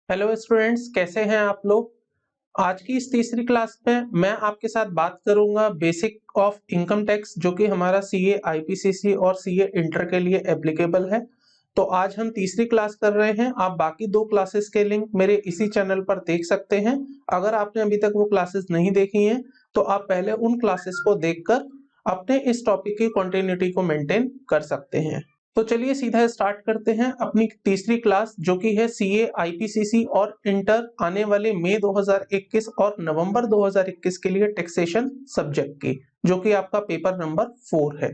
Hello students, कैसे हैं आप लोग। आज की इस तीसरी क्लास में मैं आपके साथ बात करूंगा बेसिक ऑफ इनकम टैक्स, जो कि हमारा सीए आईपीसीसी और सीए इंटर के लिए एप्लीकेबल है। तो आज हम तीसरी क्लास कर रहे हैं। आप बाकी दो क्लासेस के लिंक मेरे इसी चैनल पर देख सकते हैं। अगर आपने अभी तक वो क्लासेस नहीं देखी हैं तो आप पहले उन क्लासेस को देखकर अपने इस टॉपिक की कंटिन्यूटी को मेंटेन कर सकते हैं। तो चलिए सीधा स्टार्ट करते हैं अपनी तीसरी क्लास, जो कि है सीए आईपीसीसी और इंटर आने वाले मई 2021 और नवंबर 2021 के लिए टैक्सेशन सब्जेक्ट की, जो कि आपका पेपर नंबर 4 है।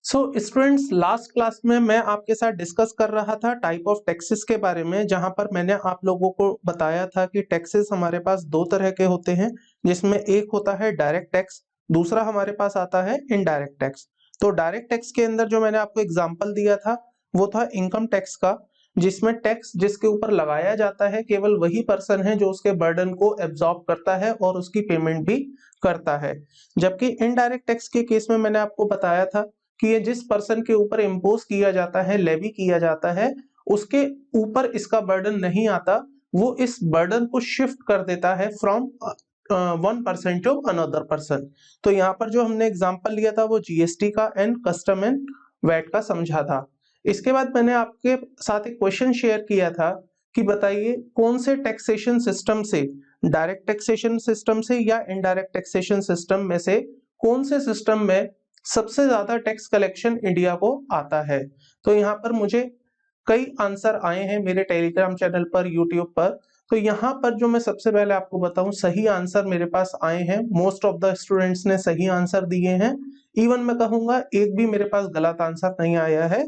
सो स्टूडेंट्स, लास्ट क्लास में मैं आपके साथ डिस्कस कर रहा था टाइप ऑफ टैक्सेस के बारे में, जहां पर मैंने आप लोगों को बताया था कि टैक्सेस हमारे पास दो तरह के होते हैं, जिसमें एक होता है डायरेक्ट टैक्स, दूसरा हमारे पास आता है इनडायरेक्ट टैक्स। तो डायरेक्ट टैक्स के अंदर जो मैंने आपको एग्जांपल दिया था वो था इनकम टैक्स का, जिसमें टैक्स जिसके ऊपर लगाया जाता है केवल वही पर्सन है जो उसके बर्डन को एब्जॉर्ब करता है और उसकी पेमेंट भी करता है। जबकि इनडायरेक्ट टैक्स के केस में मैंने आपको बताया था कि ये जिस पर्सन के ऊपर इम्पोज किया जाता है, लेवी किया जाता है, उसके ऊपर इसका बर्डन नहीं आता, वो इस बर्डन को शिफ्ट कर देता है from one person to another person. तो यहाँ पर जो हमने एग्जांपल लिया था वो जीएसटी का एंड कस्टम एंड वैट का समझा था। इसके बाद मैंने आपके साथ एक क्वेश्चन शेयर किया था कि बताइए कौन से टैक्सेशन सिस्टम से, डायरेक्ट टैक्सेशन सिस्टम से या इनडायरेक्ट टैक्सेशन सिस्टम में से कौन से सिस्टम में सबसे ज्यादा टैक्स कलेक्शन इंडिया को आता है। तो यहाँ पर मुझे कई आंसर आए हैं मेरे टेलीग्राम चैनल पर, यूट्यूब पर। तो यहाँ पर जो मैं सबसे पहले आपको बताऊं, सही आंसर मेरे पास आए हैं। मोस्ट ऑफ द स्टूडेंट्स ने सही आंसर दिए हैं। इवन मैं कहूंगा एक भी मेरे पास गलत आंसर नहीं आया है।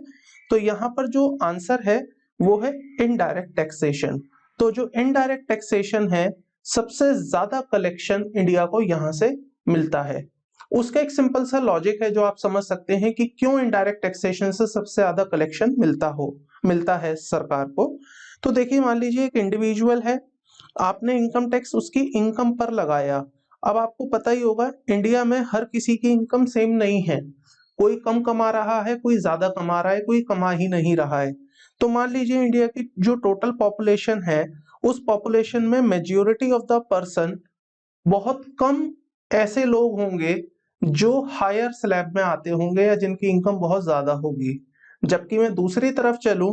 तो यहाँ पर जो आंसर है वो है इनडायरेक्ट टैक्सेशन। तो जो इनडायरेक्ट टैक्सेशन है, सबसे ज्यादा कलेक्शन इंडिया को यहाँ से मिलता है। उसका एक सिंपल सा लॉजिक है जो आप समझ सकते हैं कि क्यों इनडायरेक्ट टैक्सेशन से सबसे ज्यादा कलेक्शन मिलता है सरकार को। तो देखिए, मान लीजिए एक इंडिविजुअल है, आपने इनकम टैक्स उसकी इनकम पर लगाया। अब आपको पता ही होगा इंडिया में हर किसी की इनकम सेम नहीं है, कोई कम कमा रहा है, कोई ज्यादा कमा रहा है, कोई कमा ही नहीं रहा है। तो मान लीजिए इंडिया की जो टोटल पॉपुलेशन है, उस पॉपुलेशन में मेजॉरिटी ऑफ द पर्सन, बहुत कम ऐसे लोग होंगे जो हायर स्लैब में आते होंगे या जिनकी इनकम बहुत ज्यादा होगी। जबकि मैं दूसरी तरफ चलूं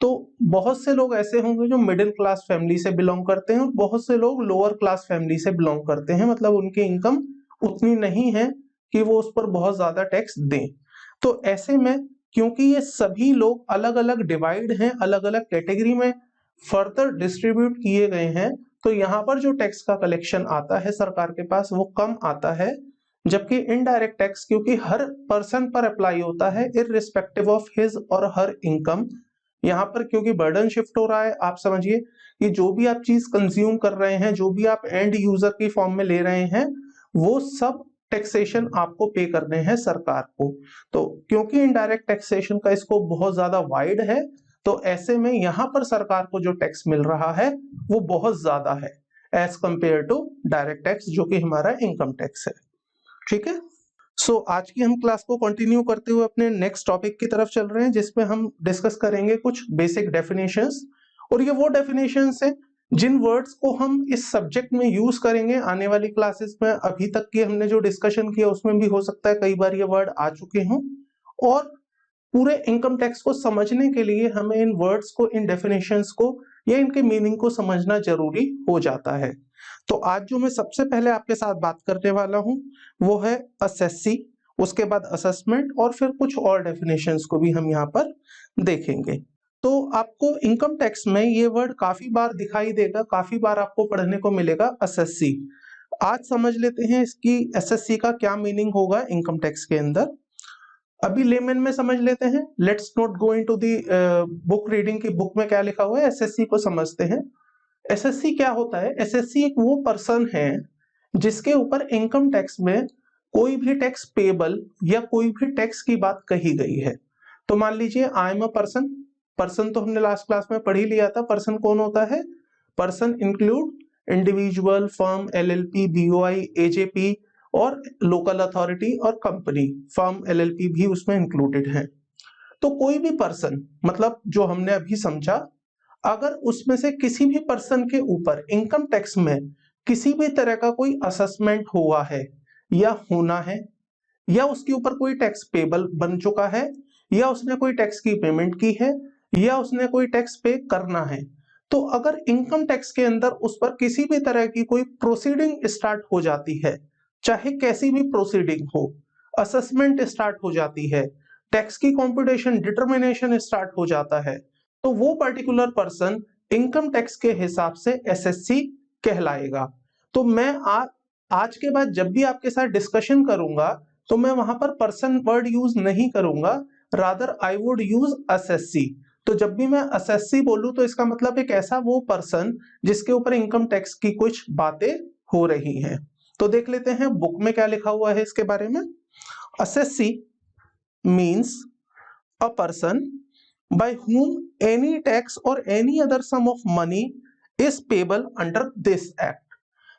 तो बहुत से लोग ऐसे होंगे जो मिडिल क्लास फैमिली से बिलोंग करते हैं और बहुत से लोग लोअर क्लास फैमिली से बिलोंग करते हैं, मतलब उनकी इनकम उतनी नहीं है कि वो उस पर बहुत ज्यादा टैक्स दें। तो ऐसे में क्योंकि ये सभी लोग अलग अलग डिवाइड हैं, अलग अलग कैटेगरी में फर्दर डिस्ट्रीब्यूट किए गए हैं, तो यहाँ पर जो टैक्स का कलेक्शन आता है सरकार के पास वो कम आता है। जबकि इनडायरेक्ट टैक्स क्योंकि हर पर्सन पर अप्लाई होता है इररिस्पेक्टिव ऑफ हिज और हर इनकम, यहाँ पर क्योंकि बर्डन शिफ्ट हो रहा है, आप समझिए कि जो भी आप चीज कंज्यूम कर रहे हैं, जो भी आप एंड यूजर की फॉर्म में ले रहे हैं, वो सब टैक्सेशन आपको पे करने हैं सरकार को। तो क्योंकि इनडायरेक्ट टैक्सेशन का स्कोप बहुत ज्यादा वाइड है, तो ऐसे में यहाँ पर सरकार को जो टैक्स मिल रहा है वो बहुत ज्यादा है as compare to direct tax, जो कि हमारा इनकम टैक्स है। ठीक है। सो आज की हम क्लास को कंटिन्यू करते हुए अपने नेक्स्ट टॉपिक की तरफ चल रहे हैं, जिसमें हम डिस्कस करेंगे कुछ बेसिक डेफिनेशंस। और ये वो डेफिनेशंस हैं जिन वर्ड्स को हम इस सब्जेक्ट में यूज करेंगे आने वाली क्लासेस में। अभी तक की हमने जो डिस्कशन किया उसमें भी हो सकता है कई बार ये वर्ड आ चुके हों, और पूरे इनकम टैक्स को समझने के लिए हमें इन वर्ड्स को, इन डेफिनेशंस को या इनके मीनिंग को समझना जरूरी हो जाता है। तो आज जो मैं सबसे पहले आपके साथ बात करने वाला हूं वो है असेसी, उसके बाद असेसमेंट, और फिर कुछ और डेफिनेशंस को भी हम यहाँ पर देखेंगे। तो आपको इनकम टैक्स में ये वर्ड काफी बार दिखाई देगा, काफी बार आपको पढ़ने को मिलेगा, असेसी। आज समझ लेते हैं इसकी एसएससी का क्या मीनिंग होगा इनकम टैक्स के अंदर। अभी लेमन में समझ लेते हैं, let's not go into the book reading की बुक में क्या लिखा हुआ है, एसएससी को समझते हैं। एसएससी क्या होता है? एसएससी एक वो पर्सन है जिसके ऊपर इनकम टैक्स में कोई भी टैक्स पेबल या कोई भी टैक्स की बात कही गई है। तो मान लीजिए I am a person, person तो हमने लास्ट क्लास में पढ़ ही लिया था, पर्सन कौन होता है? Person include individual, firm, LLP, BOI, AJP और लोकल अथॉरिटी और कंपनी, फर्म, एलएलपी भी उसमें इंक्लूडेड है। तो कोई भी पर्सन, मतलब जो हमने अभी समझा, अगर उसमें से किसी भी पर्सन के ऊपर इनकम टैक्स में किसी भी तरह का कोई असेसमेंट हुआ है या होना है, या उसके ऊपर कोई टैक्स पेबल बन चुका है, या उसने कोई टैक्स की पेमेंट की है, या उसने कोई टैक्स पे करना है, तो अगर इनकम टैक्स के अंदर उस पर किसी भी तरह की कोई प्रोसीडिंग स्टार्ट हो जाती है, चाहे कैसी भी प्रोसीडिंग हो, असेसमेंट स्टार्ट हो जाती है, टैक्स की कंप्यूटेशन डिटर्मिनेशन स्टार्ट हो जाता है, तो वो पर्टिकुलर पर्सन इनकम टैक्स के हिसाब से एसएससी कहलाएगा। तो मैं आज के बाद जब भी आपके साथ डिस्कशन करूंगा तो मैं वहां पर पर्सन वर्ड यूज नहीं करूंगा, rather I would use SSC. तो जब भी मैं एसएससी बोलूं तो इसका मतलब एक ऐसा वो पर्सन जिसके ऊपर इनकम टैक्स की कुछ बातें हो रही हैं। तो देख लेते हैं बुक में क्या लिखा हुआ है इसके बारे में। SSC means a person by whom any tax or any other sum of money is payable under this act।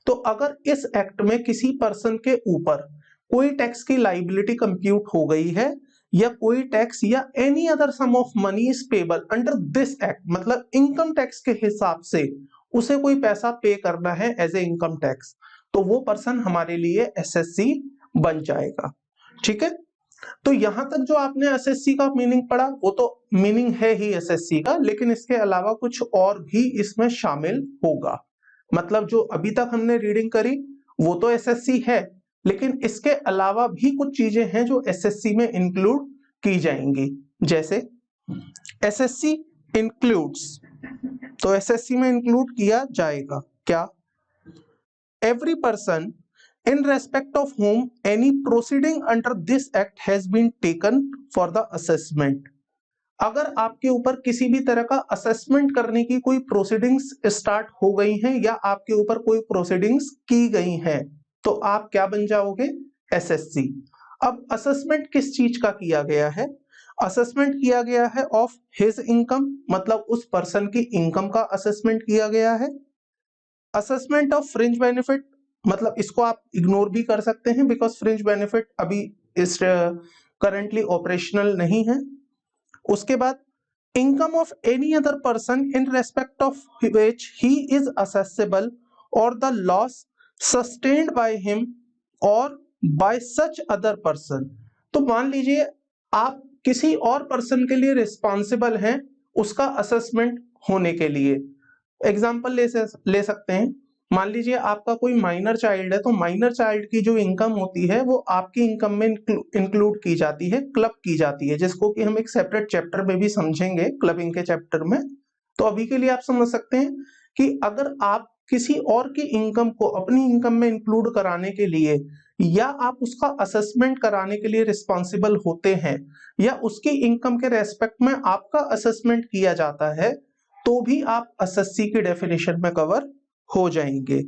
तो अगर इस एक्ट में किसी पर्सन के ऊपर कोई टैक्स की लाइबिलिटी कंप्यूट हो गई है, या कोई टैक्स या any other sum of money is payable under this act, मतलब इनकम टैक्स के हिसाब से उसे कोई पैसा पे करना है एज ए इनकम टैक्स, तो वो पर्सन हमारे लिए एसएससी बन जाएगा। ठीक है, तो यहां तक जो आपने एसएससी का मीनिंग पढ़ा वो तो मीनिंग है ही एसएससी का, लेकिन इसके अलावा कुछ और भी इसमें शामिल होगा। मतलब जो अभी तक हमने रीडिंग करी वो तो एसएससी है, लेकिन इसके अलावा भी कुछ चीजें हैं जो एसएससी में इंक्लूड की जाएंगी। जैसे एसएससी इंक्लूड्स, तो एसएससी में इंक्लूड किया जाएगा क्या? Every person in respect of whom any proceeding under this act has been taken for the assessment। अगर आपके ऊपर किसी भी तरह का असेसमेंट करने की कोई प्रोसीडिंग्स स्टार्ट हो गई हैं, या आपके ऊपर कोई प्रोसीडिंग्स की गई हैं, तो आप क्या बन जाओगे? एसएससी। अब असेसमेंट किस चीज का किया गया है? असेसमेंट किया गया है ऑफ हिज इनकम, मतलब उस पर्सन की इनकम का असेसमेंट किया गया है। असेसमेंट ऑफ फ्रिंज बेनिफिट, मतलब इसको आप इग्नोर भी कर सकते हैं बिकॉज फ्रिंज बेनिफिट अभी इस करंटली ऑपरेशनल नहीं है। उसके बाद income of any other person in respect of which he is assessable और the loss sustained by him और बाय सच अदर पर्सन। तो मान लीजिए आप किसी और पर्सन के लिए रिस्पॉन्सिबल हैं उसका असेसमेंट होने के लिए। एग्जाम्पल ले सकते हैं, मान लीजिए आपका कोई माइनर चाइल्ड है, तो माइनर चाइल्ड की जो इनकम होती है वो आपकी इनकम में इंक्लूड की जाती है, क्लब की जाती है, जिसको कि हम एक सेपरेट चैप्टर में भी समझेंगे, क्लबिंग के चैप्टर में। तो अभी के लिए आप समझ सकते हैं कि अगर आप किसी और की इनकम को अपनी इनकम में इंक्लूड कराने के लिए, या आप उसका असेसमेंट कराने के लिए रिस्पॉन्सिबल होते हैं, या उसकी इनकम के रेस्पेक्ट में आपका असेसमेंट किया जाता है, तो भी आप एसएससी की डेफिनेशन में कवर हो जाएंगे।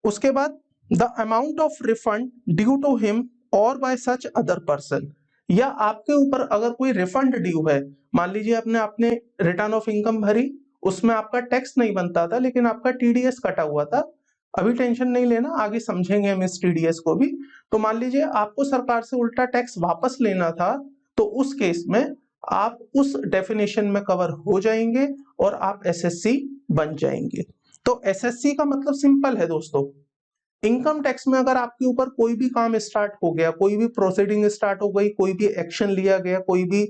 उसके बाद the amount of refund due to him और बाय सच अदर पर्सन, या आपके ऊपर अगर कोई रिफंड ड्यू है, मान लीजिए आपने रिटर्न ऑफ इनकम भरी, उसमें आपका टैक्स नहीं बनता था लेकिन आपका टीडीएस कटा हुआ था, अभी टेंशन नहीं लेना, आगे समझेंगे हम इस टीडीएस को भी। तो मान लीजिए आपको सरकार से उल्टा टैक्स वापस लेना था, तो उस केस में आप उस डेफिनेशन में कवर हो जाएंगे और आप एसएससी बन जाएंगे। तो एसएससी का मतलब सिंपल है दोस्तों, इनकम टैक्स में अगर आपके ऊपर कोई भी काम स्टार्ट हो गया, कोई भी प्रोसीडिंग स्टार्ट हो गई, कोई भी एक्शन लिया गया, कोई भी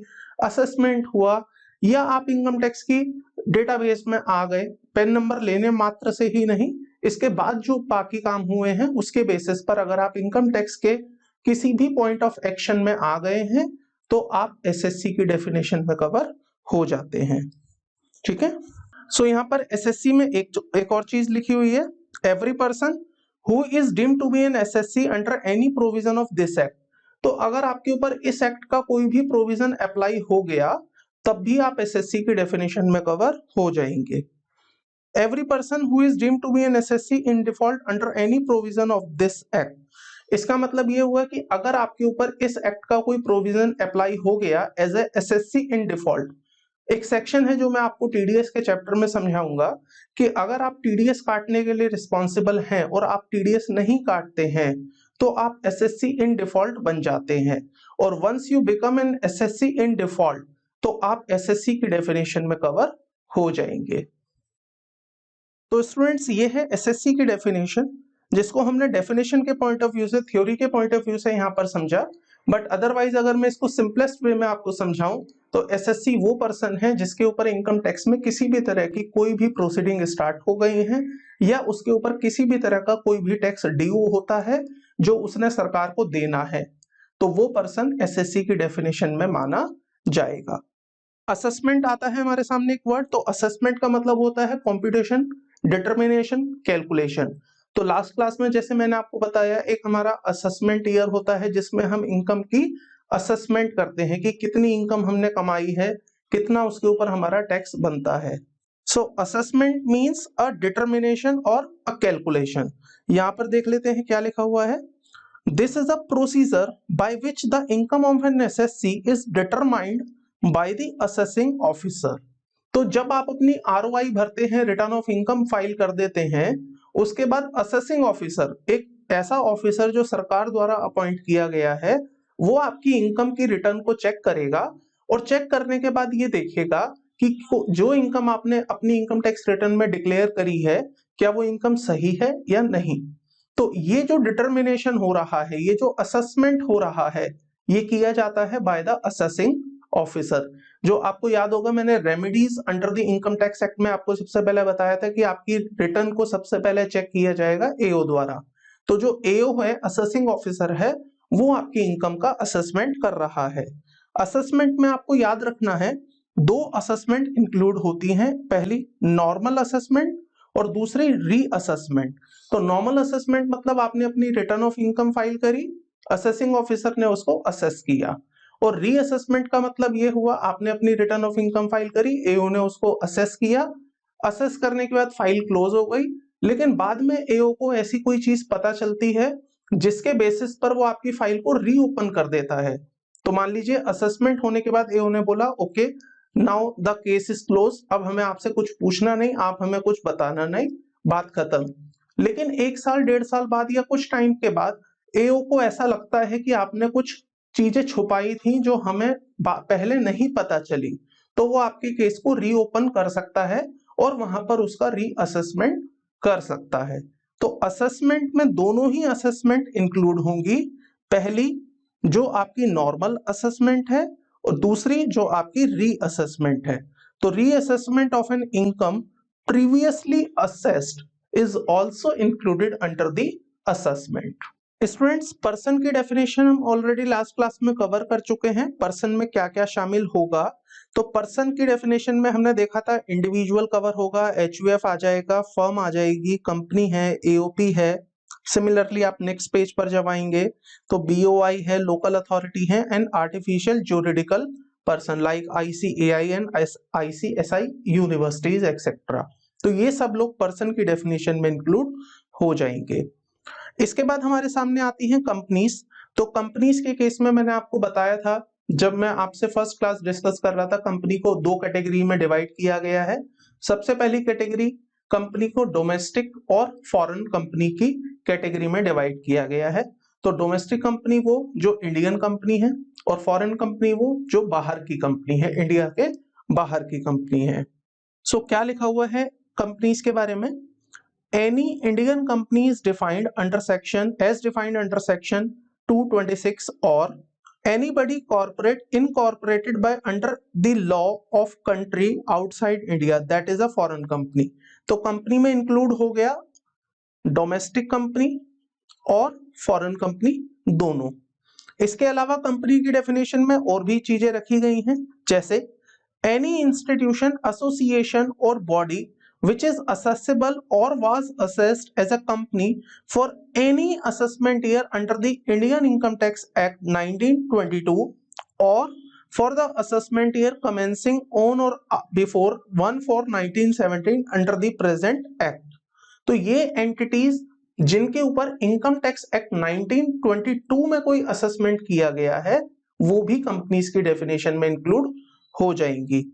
असेसमेंट हुआ, या आप इनकम टैक्स की डेटाबेस में आ गए, पेन नंबर लेने मात्र से ही नहीं, इसके बाद जो बाकी काम हुए हैं उसके बेसिस पर अगर आप इनकम टैक्स के किसी भी पॉइंट ऑफ एक्शन में आ गए हैं, तो आप एसएससी की डेफिनेशन में कवर हो जाते हैं। ठीक है, सो यहाँ पर एसएससी में एक और चीज लिखी हुई है, every person who is deemed to be an assessee under any provision of this act. तो अगर आपके ऊपर इस एक्ट का कोई भी प्रोविजन अप्लाई हो गया, तब भी आप एसएससी की डेफिनेशन में कवर हो जाएंगे। Every person who is deemed to be an assessee in default under any provision of this act, इसका मतलब ये हुआ कि अगर आपके ऊपर इस एक्ट का कोई प्रोविजन अप्लाई हो गया as a assessee in default, एक सेक्शन है जो मैं आपको टीडीएस के चैप्टर में समझाऊंगा कि अगर आप टीडीएस काटने के लिए रिस्पॉन्सिबल हैं और आप टीडीएस नहीं काटते हैं, तो आप एसएससी इन डिफॉल्ट बन जाते हैं, और once you become an assessee in default, तो आप एसएससी की डेफिनेशन में कवर हो जाएंगे। तो स्टूडेंट्स ये है एसएससी की डेफिनेशन, जिसको हमने डेफिनेशन के पॉइंट ऑफ व्यू से, थ्योरी के पॉइंट ऑफ व्यू से यहाँ पर समझा। बट अदरवाइज अगर मैं इसको सिंपलेस्ट वे में आपको समझाऊं तो एसएससी वो पर्सन है जिसके ऊपर इनकम टैक्स में किसी भी तरह की कोई भी प्रोसीडिंग स्टार्ट हो गई है या उसके ऊपर किसी भी तरह का कोई भी टैक्स ड्यू होता है जो उसने सरकार को देना है, तो वो पर्सन एसएससी की डेफिनेशन में माना जाएगा। असेसमेंट आता है हमारे सामने एक वर्ड, तो असेसमेंट का मतलब होता है कंप्यूटेशन, डिटरमिनेशन, कैलकुलेशन। तो लास्ट क्लास में जैसे मैंने आपको बताया, एक हमारा असेसमेंट ईयर होता है जिसमें हम इनकम की असेसमेंट करते हैं कि कितनी इनकम हमने कमाई है, कितना उसके ऊपर हमारा टैक्स बनता है। सो असेसमेंट मींस अ डिटरमिनेशन और अ कैलकुलेशन। यहाँ पर देख लेते हैं क्या लिखा हुआ है। This is a procedure by which the income of an assessee is determined by the assessing officer. तो जब आप अपनी आरओआई भरते हैं, रिटर्न ऑफ इनकम फाइल कर देते हैं, उसके बाद असेसिंग ऑफिसर, एक ऐसा ऑफिसर जो सरकार द्वारा अपॉइंट किया गया है, वो आपकी इनकम की रिटर्न को चेक करेगा और चेक करने के बाद ये देखेगा कि जो इनकम आपने अपनी इनकम टैक्स रिटर्न में डिक्लेयर करी है, क्या वो इनकम सही है या नहीं। तो ये जो डिटर्मिनेशन हो रहा है, ये जो असेसमेंट हो रहा है, ये किया जाता है बाय द असेसिंग ऑफिसर। जो आपको याद होगा, मैंने remedies under the income tax act में आपको सबसे पहले बताया था कि आपकी रिटर्न को सबसे पहले चेक किया जाएगा एओ द्वारा। तो जो एओ है, असेसिंग ऑफिसर है, वो आपकी इनकम का असेसमेंट कर रहा है। असेसमेंट में आपको याद रखना है, दो असेसमेंट इंक्लूड होती हैं, पहली नॉर्मल असेसमेंट और दूसरी रीअसेसमेंट। तो नॉर्मल असेसमेंट मतलब आपने अपनी रिटर्न ऑफ इनकम फाइल करी, असेसिंग ऑफिसर ने उसको असेस किया। और रीअसेसमेंट का मतलब ये हुआ, आपने अपनी रिटर्न ऑफ इनकम फाइल करी, एओ ने उसको असेस किया, असेस करने के बाद फाइल क्लोज हो गई, लेकिन बाद में एओ को ऐसी कोई चीज पता चलती है जिसके बेसिस पर वो आपकी फाइल को रीओपन कर देता है। तो मान लीजिए असेसमेंट होने के बाद एओ ने बोला okay now the case is close, अब हमें आपसे कुछ पूछना नहीं, आप हमें कुछ बताना नहीं, बात खत्म। लेकिन 1 साल 1.5 साल बाद या कुछ टाइम के बाद एओ को ऐसा लगता है कि आपने कुछ चीजें छुपाई थी जो हमें पहले नहीं पता चली, तो वो आपके केस को रीओपन कर सकता है और वहां पर उसका रीअसेसमेंट कर सकता है। तो असेसमेंट में दोनों ही असेसमेंट इंक्लूड होंगी, पहली जो आपकी नॉर्मल असेसमेंट है और दूसरी जो आपकी रीअसेसमेंट है। तो reassessment of an income previously assessed is also included under the assessment. Students, person की डेफिनेशन हम ऑलरेडी लास्ट क्लास में कवर कर चुके हैं, पर्सन में क्या क्या शामिल होगा। तो पर्सन की डेफिनेशन में हमने देखा था इंडिविजुअल कवर होगा, एचयूएफ आ जाएगा, फर्म आ जाएगी, कंपनी है, एओपी है। सिमिलरली आप नेक्स्ट पेज पर जब आएंगे तो बीओआई है, लोकल अथॉरिटी है, and artificial juridical person like ICAI and ICSI universities etcetera. तो ये सब लोग पर्सन की डेफिनेशन में इंक्लूड हो जाएंगे। इसके बाद हमारे सामने आती हैं कंपनीज। तो कंपनीज के केस में मैंने आपको बताया था, जब मैं आपसे फर्स्ट क्लास डिस्कस कर रहा था, कंपनी को 2 कैटेगरी में डिवाइड किया गया है। सबसे पहली कैटेगरी, कंपनी को डोमेस्टिक और फॉरेन कंपनी की कैटेगरी में डिवाइड किया गया है। तो डोमेस्टिक कंपनी वो जो इंडियन कंपनी है और फॉरेन कंपनी वो जो बाहर की कंपनी है, इंडिया के बाहर की कंपनी है। सो क्या लिखा हुआ है कंपनीज के बारे में? Any Indian company is defined under section 226 or anybody corporate incorporated by under the law of country outside India, that is a foreign company। तो कंपनी में इंक्लूड हो गया डोमेस्टिक कंपनी और फॉरेन कंपनी दोनों। इसके अलावा कंपनी की definition में और भी चीजें रखी गई हैं, जैसे any institution, association or body which is assessable or was assessed as a company for any assessment year under the Indian Income Tax Act 1922 or for the assessment year commencing on or before 1/4/1917 under the present act। तो ये entities जिनके ऊपर income tax act 1922 में कोई assessment किया गया है, वो भी कंपनीज की डेफिनेशन में इंक्लूड हो जाएंगी।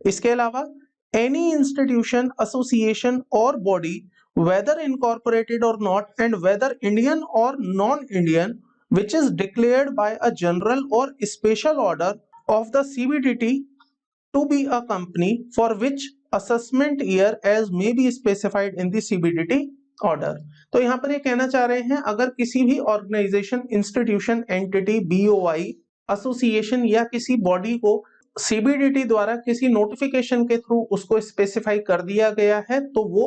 इसके अलावा any institution, association or body whether incorporated or not and whether Indian or non-Indian which is declared by a general or special order of the CBDT to be a company for which assessment year as may be specified in the CBDT order। तो यहाँ पर ये कहना चाह रहे हैं अगर किसी भी organisation, institution, entity, BOI, association या किसी बॉडी को CBDT द्वारा किसी नोटिफिकेशन के थ्रू उसको स्पेसिफाई कर दिया गया है तो वो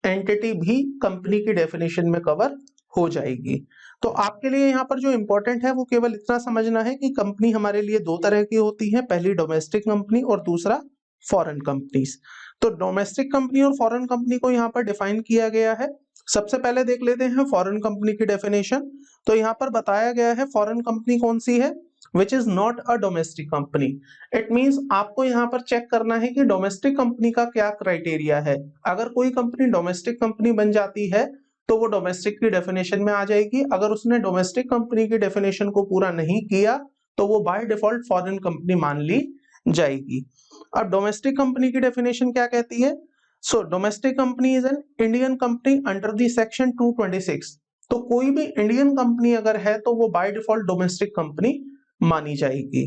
एंटिटी भी कंपनी की डेफिनेशन में कवर हो जाएगी। तो आपके लिए यहाँ पर जो इंपॉर्टेंट है वो केवल इतना समझना है कि कंपनी हमारे लिए दो तरह की होती है, पहली डोमेस्टिक कंपनी और दूसरा फॉरेन कंपनीज। तो डोमेस्टिक कंपनी और फॉरेन कंपनी को यहाँ पर डिफाइन किया गया है। सबसे पहले देख लेते हैं फॉरेन कंपनी की डेफिनेशन। तो यहाँ पर बताया गया है फॉरेन कंपनी कौन सी है, which is not a domestic company. It means आपको यहाँ पर चेक करना है कि डोमेस्टिक कंपनी का क्या क्राइटेरिया है। अगर कोई कंपनी डोमेस्टिक कंपनी बन जाती है तो वो डोमेस्टिक की डेफिनेशन में आ जाएगी। अगर उसने डोमेस्टिक कंपनी की डेफिनेशन को पूरा नहीं किया तो वो बाय डिफॉल्ट फॉरेन कंपनी मान ली जाएगी। अब डोमेस्टिक कंपनी की डेफिनेशन क्या कहती है? So domestic company is an Indian company under the section 226। तो कोई भी इंडियन कंपनी अगर है तो वो बाय डिफॉल्ट डोमेस्टिक कंपनी मानी जाएगी।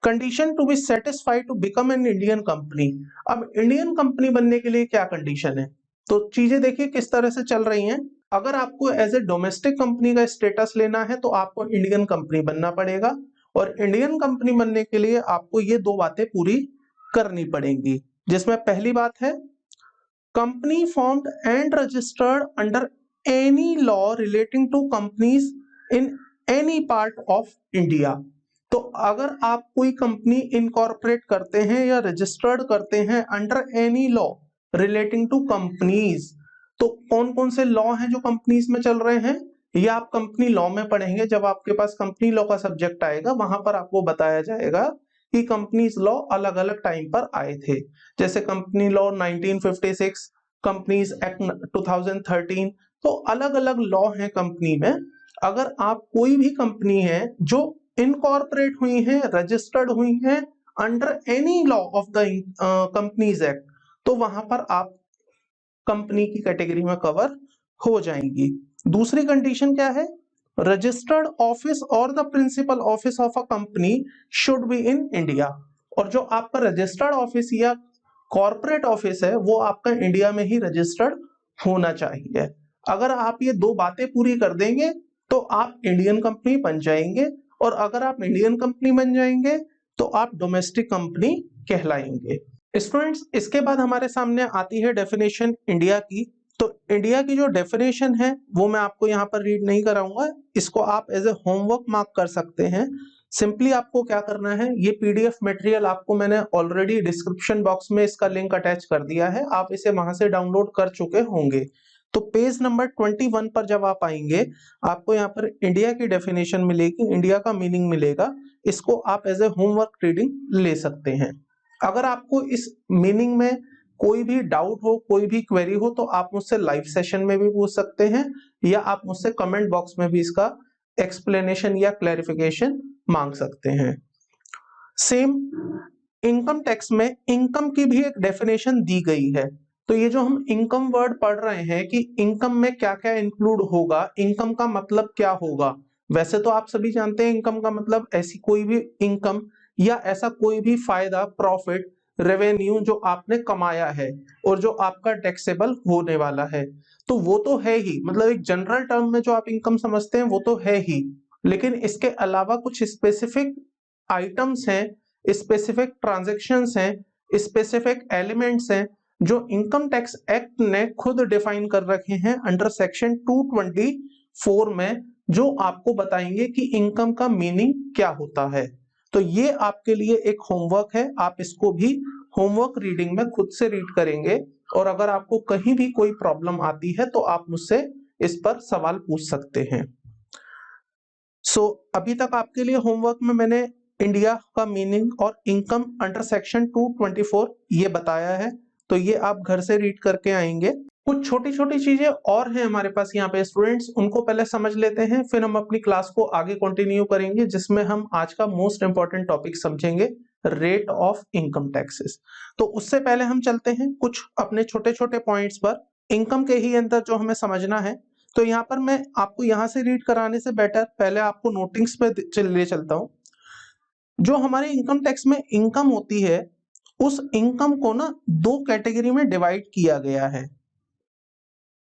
Condition to be satisfied to become an Indian company. अब इंडियन कंपनी बनने के लिए क्या कंडीशन है? तो चीजें देखिए किस तरह से चल रही हैं। अगर आपको एज ए डोमेस्टिक कंपनी का स्टेटस लेना है तो आपको इंडियन कंपनी बनना पड़ेगा, और इंडियन कंपनी बनने के लिए आपको ये दो बातें पूरी करनी पड़ेंगी, जिसमें पहली बात है company formed and registered under any law relating to companies in any part of India. तो अगर आप कोई कंपनी इनकॉर्पोरेट करते हैं या रजिस्टर्ड करते हैं under any law relating to companies, तो कौन कौन से लॉ हैं जो कंपनीज में चल रहे हैं, ये आप कंपनी लॉ में पढ़ेंगे। जब आपके पास कंपनी लॉ का सब्जेक्ट आएगा वहां पर आपको बताया जाएगा कि कंपनीज लॉ अलग अलग टाइम पर आए थे, जैसे कंपनी लॉ 1956, कंपनीज एक्ट 2013। तो अलग अलग लॉ हैं कंपनी में। अगर आप कोई भी कंपनी है जो इनकॉर्पोरेट हुई है, रजिस्टर्ड हुई है under any law of the companies act, तो वहां पर आप कंपनी की कैटेगरी में कवर हो जाएंगी। दूसरी कंडीशन क्या है? रजिस्टर्ड ऑफिस और the principal office of a company should be in India. और जो आपका रजिस्टर्ड ऑफिस या कॉर्पोरेट ऑफिस है वो आपका इंडिया में ही रजिस्टर्ड होना चाहिए। अगर आप ये दो बातें पूरी कर देंगे तो आप इंडियन कंपनी बन जाएंगे, और अगर आप इंडियन कंपनी बन जाएंगे तो आप डोमेस्टिक कंपनी कहलाएंगे। स्टूडेंट्स, इसके बाद हमारे सामने आती है डेफिनेशन इंडिया की। तो इंडिया की जो डेफिनेशन है वो मैं आपको यहाँ पर रीड नहीं कराऊंगा, इसको आप एज ए होमवर्क मार्क कर सकते हैं। सिंपली आपको क्या करना है, ये पीडीएफ मटेरियल आपको मैंने ऑलरेडी डिस्क्रिप्शन बॉक्स में इसका लिंक अटैच कर दिया है, आप इसे वहां से डाउनलोड कर चुके होंगे। तो पेज नंबर 21 पर जब आप आएंगे आपको यहाँ पर इंडिया की डेफिनेशन मिलेगी, इंडिया का मीनिंग मिलेगा। इसको आप एज ए होमवर्क रीडिंग ले सकते हैं। अगर आपको इस मीनिंग में कोई भी डाउट हो, कोई भी क्वेरी हो, तो आप मुझसे लाइव सेशन में भी पूछ सकते हैं, या आप मुझसे कमेंट बॉक्स में भी इसका एक्सप्लेनेशन या क्लैरिफिकेशन मांग सकते हैं। सेम इनकम टैक्स में इनकम की भी एक डेफिनेशन दी गई है। तो ये जो हम इनकम वर्ड पढ़ रहे हैं कि इनकम में क्या क्या इंक्लूड होगा, इनकम का मतलब क्या होगा, वैसे तो आप सभी जानते हैं इनकम का मतलब ऐसी कोई भी इनकम या ऐसा कोई भी फायदा, प्रॉफिट, रेवेन्यू जो आपने कमाया है और जो आपका टैक्सेबल होने वाला है। तो वो तो है ही, मतलब एक जनरल टर्म में जो आप इनकम समझते हैं वो तो है ही, लेकिन इसके अलावा कुछ स्पेसिफिक आइटम्स हैं, स्पेसिफिक ट्रांजैक्शंस हैं, स्पेसिफिक एलिमेंट्स हैं जो इनकम टैक्स एक्ट ने खुद डिफाइन कर रखे हैं अंडर सेक्शन 224 में, जो आपको बताएंगे कि इनकम का मीनिंग क्या होता है। तो ये आपके लिए एक होमवर्क है, आप इसको भी होमवर्क रीडिंग में खुद से रीड करेंगे, और अगर आपको कहीं भी कोई प्रॉब्लम आती है तो आप मुझसे इस पर सवाल पूछ सकते हैं। अभी तक आपके लिए होमवर्क में मैंने इंडिया का मीनिंग और इनकम अंडर सेक्शन 224 ये बताया है, तो ये आप घर से रीड करके आएंगे। कुछ छोटी छोटी चीजें और हैं हमारे पास यहाँ पे स्टूडेंट्स, उनको पहले समझ लेते हैं, फिर हम अपनी क्लास को आगे कंटिन्यू करेंगे, जिसमें हम आज का मोस्ट इंपॉर्टेंट टॉपिक समझेंगे, रेट ऑफ इनकम टैक्सेस। तो उससे पहले हम चलते हैं कुछ अपने छोटे छोटे पॉइंट्स पर, इनकम के ही अंदर जो हमें समझना है। तो यहाँ पर मैं आपको यहाँ से रीड कराने से बेटर पहले आपको नोटिंग्स पे ले चलता हूँ। जो हमारे इनकम टैक्स में इनकम होती है उस इनकम को ना दो कैटेगरी में डिवाइड किया गया है,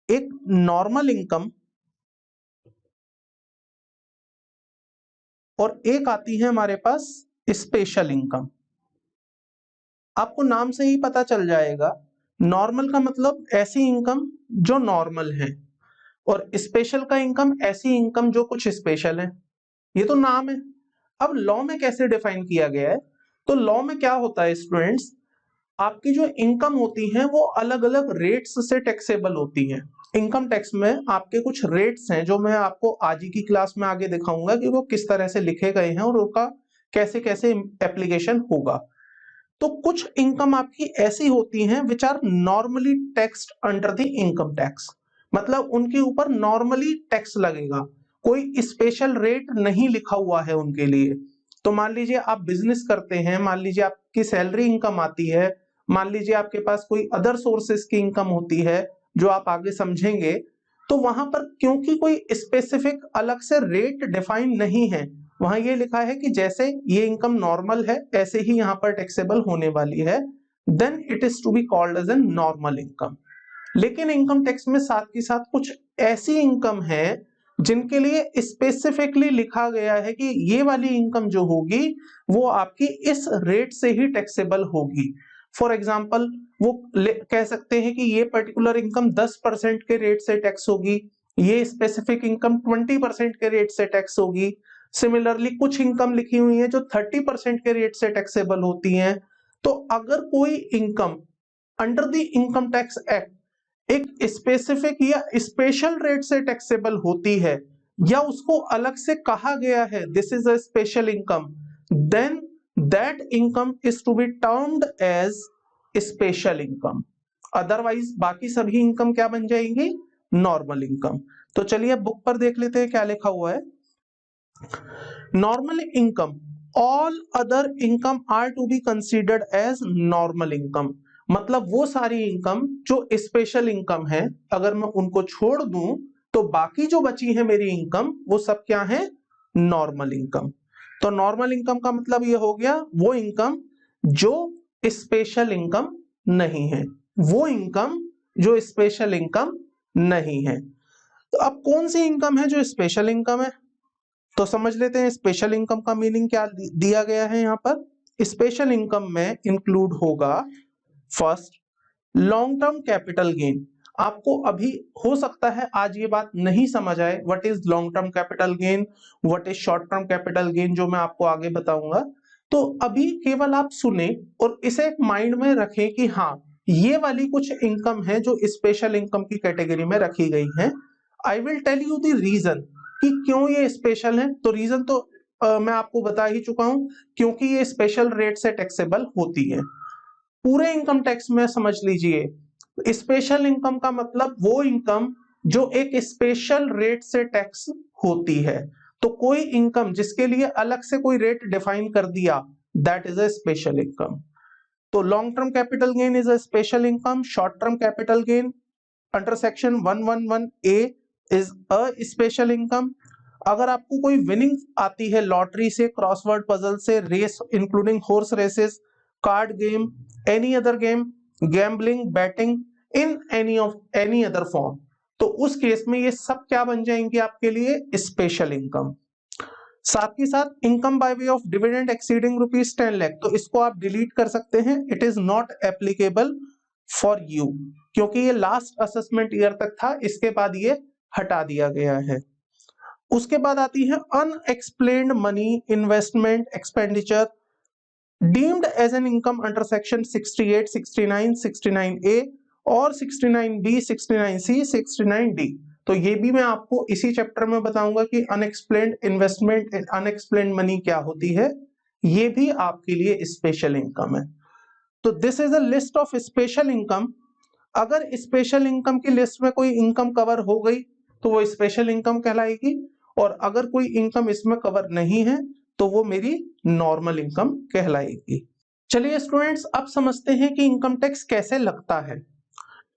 एक नॉर्मल इनकम और एक आती है हमारे पास स्पेशल इनकम। आपको नाम से ही पता चल जाएगा, नॉर्मल का मतलब ऐसी इनकम जो नॉर्मल है और स्पेशल का इनकम ऐसी इनकम जो कुछ स्पेशल है। ये तो नाम है। अब लॉ में कैसे डिफाइन किया गया है, तो लॉ में क्या होता है स्टूडेंट्स, आपकी जो इनकम होती है वो अलग अलग रेट्स से टैक्सेबल होती है। इनकम टैक्स में आपके कुछ रेट्स हैं जो मैं आपको आज ही की क्लास में आगे दिखाऊंगा कि वो किस तरह से लिखे गए हैं और उनका कैसे कैसे एप्लीकेशन होगा। तो कुछ इनकम आपकी ऐसी होती हैं which are normally taxed under the income tax, मतलब उनके ऊपर नॉर्मली टैक्स लगेगा, कोई स्पेशल रेट नहीं लिखा हुआ है उनके लिए। तो मान लीजिए आप बिजनेस करते हैं, मान लीजिए आपकी सैलरी इनकम आती है, मान लीजिए आपके पास कोई अदर सोर्सेस की इनकम होती है जो आप आगे समझेंगे, तो वहां पर क्योंकि कोई स्पेसिफिक अलग से रेट डिफाइन नहीं है, वहां ये लिखा है कि जैसे ये इनकम नॉर्मल है ऐसे ही यहाँ पर टैक्सेबल होने वाली है, then it is to be called as a normal income. लेकिन इनकम टैक्स में साथ के साथ कुछ ऐसी इनकम है जिनके लिए स्पेसिफिकली लिखा गया है कि ये वाली इनकम जो होगी वो आपकी इस रेट से ही टैक्सेबल होगी। फॉर एग्जाम्पल वो कह सकते हैं कि ये पर्टिकुलर इनकम 10% के रेट से टैक्स होगी, ये स्पेसिफिक इनकम 20% के रेट से टैक्स होगी। सिमिलरली कुछ इनकम लिखी हुई है जो 30% के रेट से टैक्सेबल होती हैं। तो अगर कोई income under the income tax act एक स्पेसिफिक या स्पेशल रेट से टैक्सेबल होती है या उसको अलग से कहा गया है this is a special income, then that income is to be termed as special income. Otherwise बाकी सभी इनकम क्या बन जाएंगी, नॉर्मल इनकम। तो चलिए बुक पर देख लेते हैं क्या लिखा हुआ है। Normal income, all other income are to be considered as normal income, मतलब वो सारी इनकम जो स्पेशल इनकम है अगर मैं उनको छोड़ दूं तो बाकी जो बची है मेरी इनकम वो सब क्या है, नॉर्मल इनकम। तो नॉर्मल इनकम का मतलब ये हो गया वो इनकम जो स्पेशल इनकम नहीं है, वो इनकम जो स्पेशल इनकम नहीं है। तो अब कौन सी इनकम है जो स्पेशल इनकम है, तो समझ लेते हैं स्पेशल इनकम का मीनिंग क्या दिया गया है यहाँ पर। स्पेशल इनकम में इंक्लूड होगा first long term capital gain. आपको अभी हो सकता है आज ये बात नहीं समझ आए, what is long term capital gain, what is short term capital gain, जो मैं आपको आगे बताऊंगा। तो अभी केवल आप सुने और इसे माइंड में रखें कि हाँ ये वाली कुछ इनकम है जो स्पेशल इनकम की कैटेगरी में रखी गई है। I will tell you the reason कि क्यों ये स्पेशल है। तो रीजन तो मैं आपको बता ही चुका हूं, क्योंकि ये स्पेशल रेट से टैक्सेबल होती है। पूरे इनकम टैक्स में समझ लीजिए स्पेशल इनकम का मतलब वो इनकम जो एक स्पेशल रेट से टैक्स होती है। तो कोई इनकम जिसके लिए अलग से कोई रेट डिफाइन कर दिया that is a special income. तो long term capital gain is a special income, short term capital gain under section 111A is a special income. अगर आपको कोई विनिंग आती है लॉटरी से, क्रॉसवर्ड पजल से, race including horse races, card game, any other game, gambling, betting in any other form, तो उस case में ये सब क्या बन जाएंगे आपके लिए, स्पेशल इनकम। साथ ही साथ income by way of dividend exceeding ₹10 lakh, तो इसको आप डिलीट कर सकते हैं, it is not applicable for you, क्योंकि ये लास्ट असेसमेंट ईयर तक था, इसके बाद ये हटा दिया गया है। उसके बाद आती है unexplained money investment expenditure deemed as an income under section 68, 69, 69A और 69B, 69C, 69D। तो ये भी मैं आपको इसी चैप्टर में बताऊंगा कि अनएक्सप्लेन्ड इन्वेस्टमेंट, अनएक्सप्लेन्ड मनी क्या होती है, ये भी आपके लिए स्पेशल इनकम है। तो this is a list of special income. अगर स्पेशल इनकम की लिस्ट में कोई इनकम कवर हो गई तो वो स्पेशल इनकम कहलाएगी, और अगर कोई इनकम इसमें कवर नहीं है तो वो मेरी नॉर्मल इनकम कहलाएगी। चलिए स्टूडेंट्स, अब समझते हैं कि इनकम टैक्स कैसे लगता है।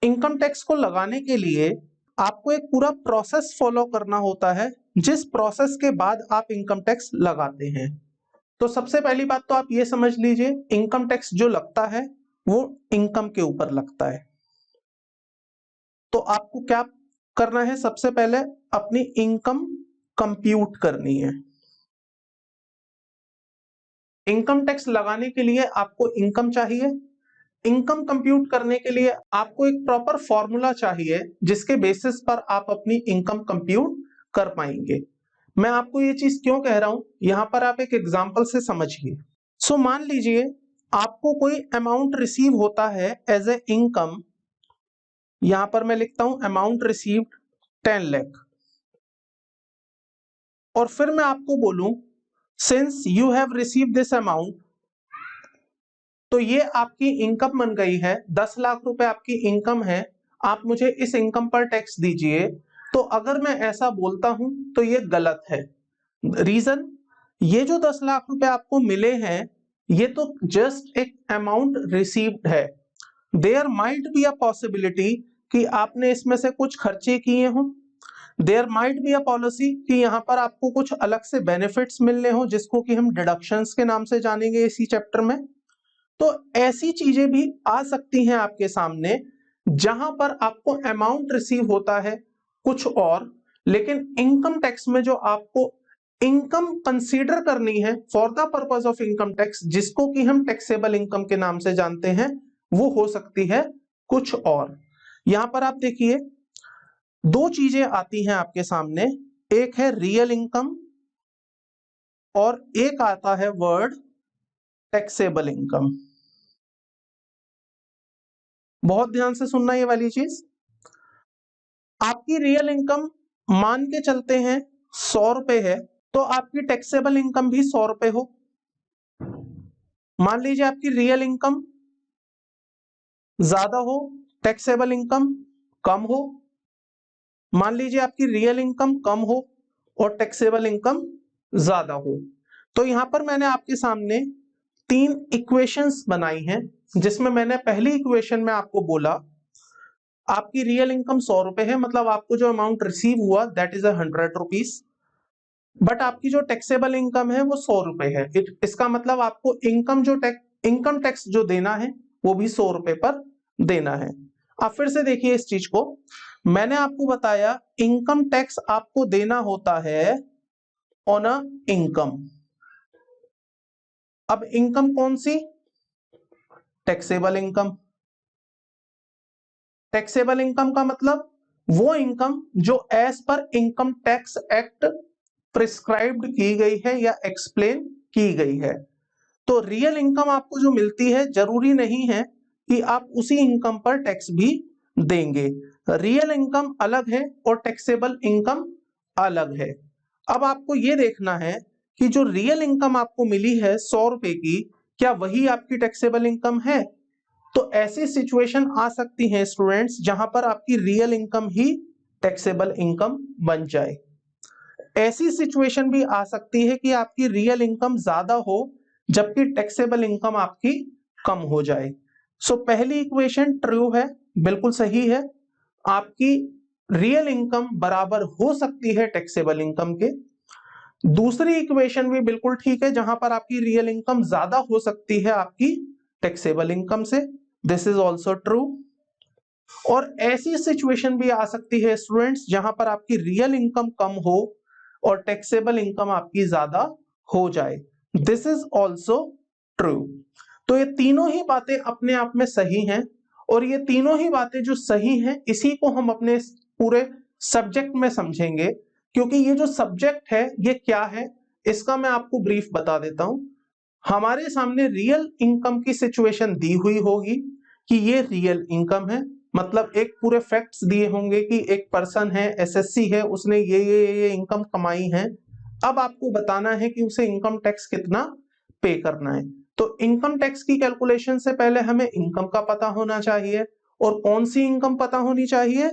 इनकम टैक्स को लगाने के लिए आपको एक पूरा प्रोसेस फॉलो करना होता है, जिस प्रोसेस के बाद आप इनकम टैक्स लगाते हैं। तो सबसे पहली बात तो आप ये समझ लीजिए, इनकम टैक्स जो लगता है वो इनकम के ऊपर लगता है। तो आपको क्या करना है, सबसे पहले अपनी इनकम कंप्यूट करनी है। इनकम टैक्स लगाने के लिए आपको इनकम चाहिए। इनकम कंप्यूट करने के लिए आपको एक प्रॉपर फॉर्मूला चाहिए जिसके बेसिस पर आप अपनी इनकम कंप्यूट कर पाएंगे। मैं आपको ये चीज क्यों कह रहा हूं, यहां पर आप एक एग्जांपल से समझिए। सो मान लीजिए आपको कोई अमाउंट रिसीव होता है एज ए इनकम, यहां पर मैं लिखता हूं अमाउंट रिसीव्ड 10 लाख, और फिर मैं आपको बोलूं since you have received this amount, तो ये आपकी इनकम बन गई है, 10 लाख रुपए आपकी इनकम है, आप मुझे इस इनकम पर टैक्स दीजिए। तो अगर मैं ऐसा बोलता हूं तो ये गलत है। रीजन, ये जो 10 लाख रुपए आपको मिले हैं ये तो जस्ट एक अमाउंट रिसीव्ड है। There might be a possibility कि आपने इसमें से कुछ खर्चे किए हों, there might be a policy कि यहाँ पर आपको कुछ अलग से बेनिफिट्स मिलने हो जिसको कि हम डिडक्शंस के नाम से जानेंगे इसी चैप्टर में। तो ऐसी चीजें भी आ सकती हैं आपके सामने जहां पर आपको अमाउंट रिसीव होता है कुछ और, लेकिन इनकम टैक्स में जो आपको इनकम कंसीडर करनी है for the purpose of income tax, जिसको कि हम टैक्सेबल इनकम के नाम से जानते हैं, वो हो सकती है कुछ और। यहां पर आप देखिए दो चीजें आती हैं आपके सामने, एक है रियल इनकम और एक आता है वर्ड टैक्सेबल इनकम। बहुत ध्यान से सुनना ये वाली चीज। आपकी रियल इनकम मान के चलते हैं 100 रुपए है, तो आपकी टैक्सेबल इनकम भी 100 रुपए हो। मान लीजिए आपकी रियल इनकम ज्यादा हो, टैक्सेबल इनकम कम हो। मान लीजिए आपकी रियल इनकम कम हो और टैक्सेबल इनकम ज्यादा हो। तो यहां पर मैंने आपके सामने 3 इक्वेशंस बनाई हैं, जिसमें मैंने पहली इक्वेशन में आपको बोला आपकी रियल इनकम 100 रुपए है, मतलब आपको जो अमाउंट रिसीव हुआ दैट इज 100 रुपीज, बट आपकी जो टैक्सेबल इनकम है वो 100 रुपए है। इसका मतलब आपको इनकम टैक्स जो देना है वो भी 100 रुपए पर देना है। अब फिर से देखिए इस चीज को, मैंने आपको बताया इनकम टैक्स आपको देना होता है ऑन अ इनकम। अब इनकम कौन सी, टैक्सेबल इनकम। टैक्सेबल इनकम का मतलब वो इनकम जो as per income tax act prescribed की गई है या एक्सप्लेन की गई है। तो रियल इनकम आपको जो मिलती है जरूरी नहीं है कि आप उसी इनकम पर टैक्स भी देंगे। रियल इनकम अलग है और टैक्सेबल इनकम अलग है। अब आपको यह देखना है कि जो रियल इनकम आपको मिली है 100 रुपए की, क्या वही आपकी टैक्सेबल इनकम है। तो ऐसी सिचुएशन आ सकती है स्टूडेंट्स जहां पर आपकी रियल इनकम ही टैक्सेबल इनकम बन जाए। ऐसी सिचुएशन भी आ सकती है कि आपकी रियल इनकम ज्यादा हो जबकि टैक्सेबल इनकम आपकी कम हो जाए। सो पहली इक्वेशन ट्रू है, बिल्कुल सही है, आपकी रियल इनकम बराबर हो सकती है टैक्सेबल इनकम के। दूसरी इक्वेशन भी बिल्कुल ठीक है, जहां पर आपकी रियल इनकम ज्यादा हो सकती है आपकी टैक्सेबल इनकम से, दिस इज ऑल्सो ट्रू। और ऐसी सिचुएशन भी आ सकती है स्टूडेंट्स जहां पर आपकी रियल इनकम कम हो और टैक्सेबल इनकम आपकी ज्यादा हो जाए, दिस इज ऑल्सो ट्रू। तो ये तीनों ही बातें अपने आप में सही हैं, और ये तीनों ही बातें जो सही हैं इसी को हम अपने पूरे सब्जेक्ट में समझेंगे। क्योंकि ये जो सब्जेक्ट है ये क्या है इसका मैं आपको ब्रीफ बता देता हूं। हमारे सामने रियल इनकम की सिचुएशन दी हुई होगी कि ये रियल इनकम है, मतलब एक पूरे फैक्ट्स दिए होंगे कि एक पर्सन है, एसएससी है, उसने ये इनकम कमाई है। अब आपको बताना है कि उसे इनकम टैक्स कितना पे करना है। तो इनकम टैक्स की कैलकुलेशन से पहले हमें इनकम का पता होना चाहिए, और कौन सी इनकम पता होनी चाहिए,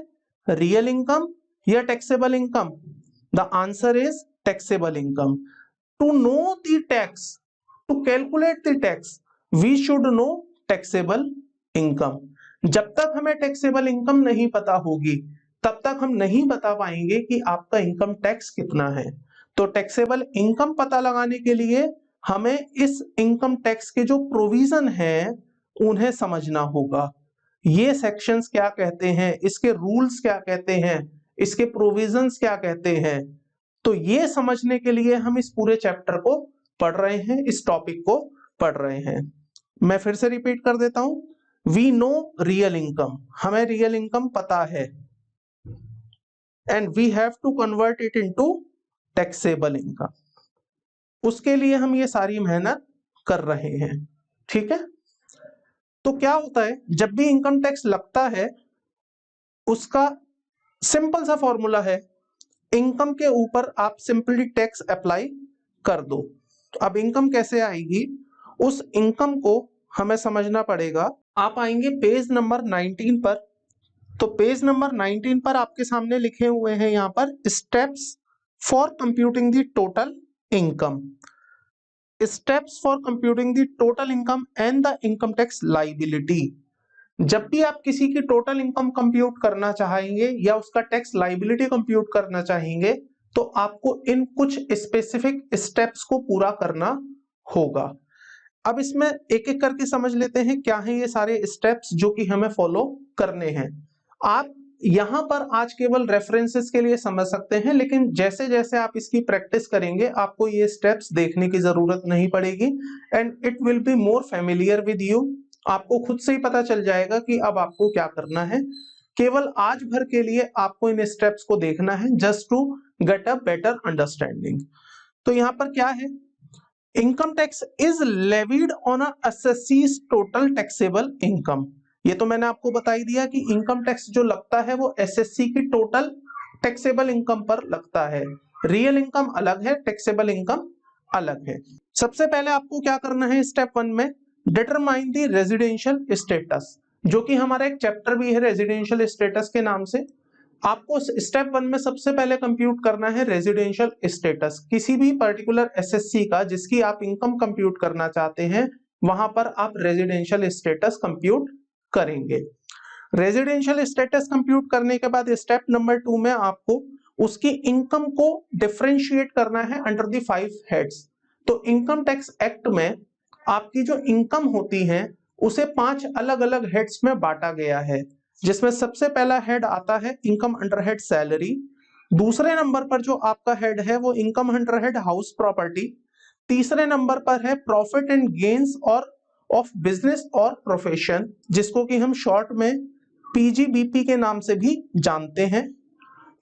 रियल इनकम या taxable income. The answer is taxable income. To know the tax, to calculate the tax, we should know taxable income. जब तक हमें टैक्सेबल इनकम नहीं पता होगी तब तक हम नहीं बता पाएंगे कि आपका इनकम टैक्स कितना है। तो टैक्सेबल इनकम पता लगाने के लिए हमें इस इनकम टैक्स के जो प्रोविजन हैं उन्हें समझना होगा। ये सेक्शंस क्या कहते हैं, इसके रूल्स क्या कहते हैं, इसके प्रोविजंस क्या कहते हैं, तो ये समझने के लिए हम इस पूरे चैप्टर को पढ़ रहे हैं, इस टॉपिक को पढ़ रहे हैं। मैं फिर से रिपीट कर देता हूं, वी नो रियल इनकम, हमें रियल इनकम पता है, and we have to convert it into taxable income, उसके लिए हम ये सारी मेहनत कर रहे हैं। ठीक है, तो क्या होता है जब भी इनकम टैक्स लगता है, उसका सिंपल सा फॉर्मूला है, इनकम के ऊपर आप सिंपली टैक्स अप्लाई कर दो। तो अब इनकम कैसे आएगी, उस इनकम को हमें समझना पड़ेगा। आप आएंगे पेज नंबर 19 पर, तो पेज नंबर 19 पर आपके सामने लिखे हुए हैं यहाँ पर steps for computing the total income, steps for computing the total income and the income tax liability. जब भी आप किसी की टोटल इनकम कंप्यूट करना चाहेंगे या उसका टैक्स लाइबिलिटी कंप्यूट करना चाहेंगे, तो आपको इन कुछ स्पेसिफिक स्टेप्स को पूरा करना होगा। अब इसमें एक एक करके समझ लेते हैं क्या है ये सारे स्टेप्स जो कि हमें फॉलो करने हैं। आप यहां पर आज केवल रेफरेंसेस के लिए समझ सकते हैं, लेकिन जैसे जैसे आप इसकी प्रैक्टिस करेंगे आपको ये स्टेप्स देखने की जरूरत नहीं पड़ेगी, and it will be more familiar with you. आपको खुद से ही पता चल जाएगा कि अब आपको क्या करना है। केवल आज भर के लिए आपको इन स्टेप्स को देखना है, just to get a better understanding. तो यहाँ पर क्या है, income tax is levied on assessee's total taxable income. ये तो मैंने आपको बता ही दिया कि इनकम टैक्स जो लगता है वो एसएससी की टोटल टैक्सेबल इनकम पर लगता है। रियल इनकम अलग है, टैक्सेबल इनकम अलग है। सबसे पहले आपको क्या करना है स्टेप 1 में, डिटरमाइन द रेजिडेंशियल स्टेटस, जो कि हमारा एक चैप्टर भी है रेजिडेंशियल स्टेटस के नाम से। आपको स्टेप 1 में सबसे पहले कंप्यूट करना है रेजिडेंशियल स्टेटस, किसी भी पर्टिकुलर एसएससी का जिसकी आप इनकम कंप्यूट करना चाहते हैं, वहां पर आप रेजिडेंशियल स्टेटस कंप्यूट करेंगे। रेजिडेंशियल स्टेटस कंप्यूट करने के बाद स्टेप नंबर 2 में आपको उसकी इनकम को डिफरेंशिएट करना है अंडर द 5 हेड्स। तो इनकम टैक्स एक्ट में आपकी जो इनकम होती है उसे 5 अलग अलग हेड्स में बांटा गया है, जिसमें सबसे पहला हेड आता है इनकम अंडर हेड सैलरी, दूसरे नंबर पर जो आपका हेड है वो income under head house property, तीसरे नंबर पर है प्रॉफिट एंड गेन्स और ऑफ बिजनेस और प्रोफेशन, जिसको कि हम शॉर्ट में पीजीबीपी के नाम से भी जानते हैं।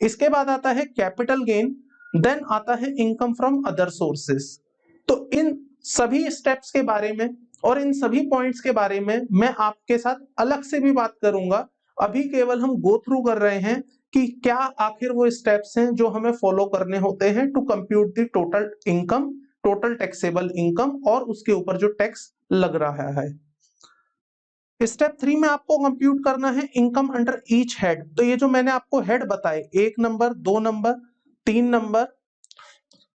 इसके बाद आता है कैपिटल गेन, देन आता है इनकम फ्रॉम अदर सोर्सेस। तो इन सभी स्टेप्स के बारे में और इन सभी पॉइंट्स के बारे में मैं आपके साथ अलग से भी बात करूंगा। अभी केवल हम गो थ्रू कर रहे हैं कि क्या आखिर वो स्टेप्स हैं जो हमें फॉलो करने होते हैं to compute the total income, total taxable income, और उसके ऊपर जो टैक्स लग रहा है। स्टेप 3 में आपको कंप्यूट करना है इनकम अंडर ईच हेड। तो ये जो मैंने आपको हेड बताए, 1 number, 2 number, 3 number,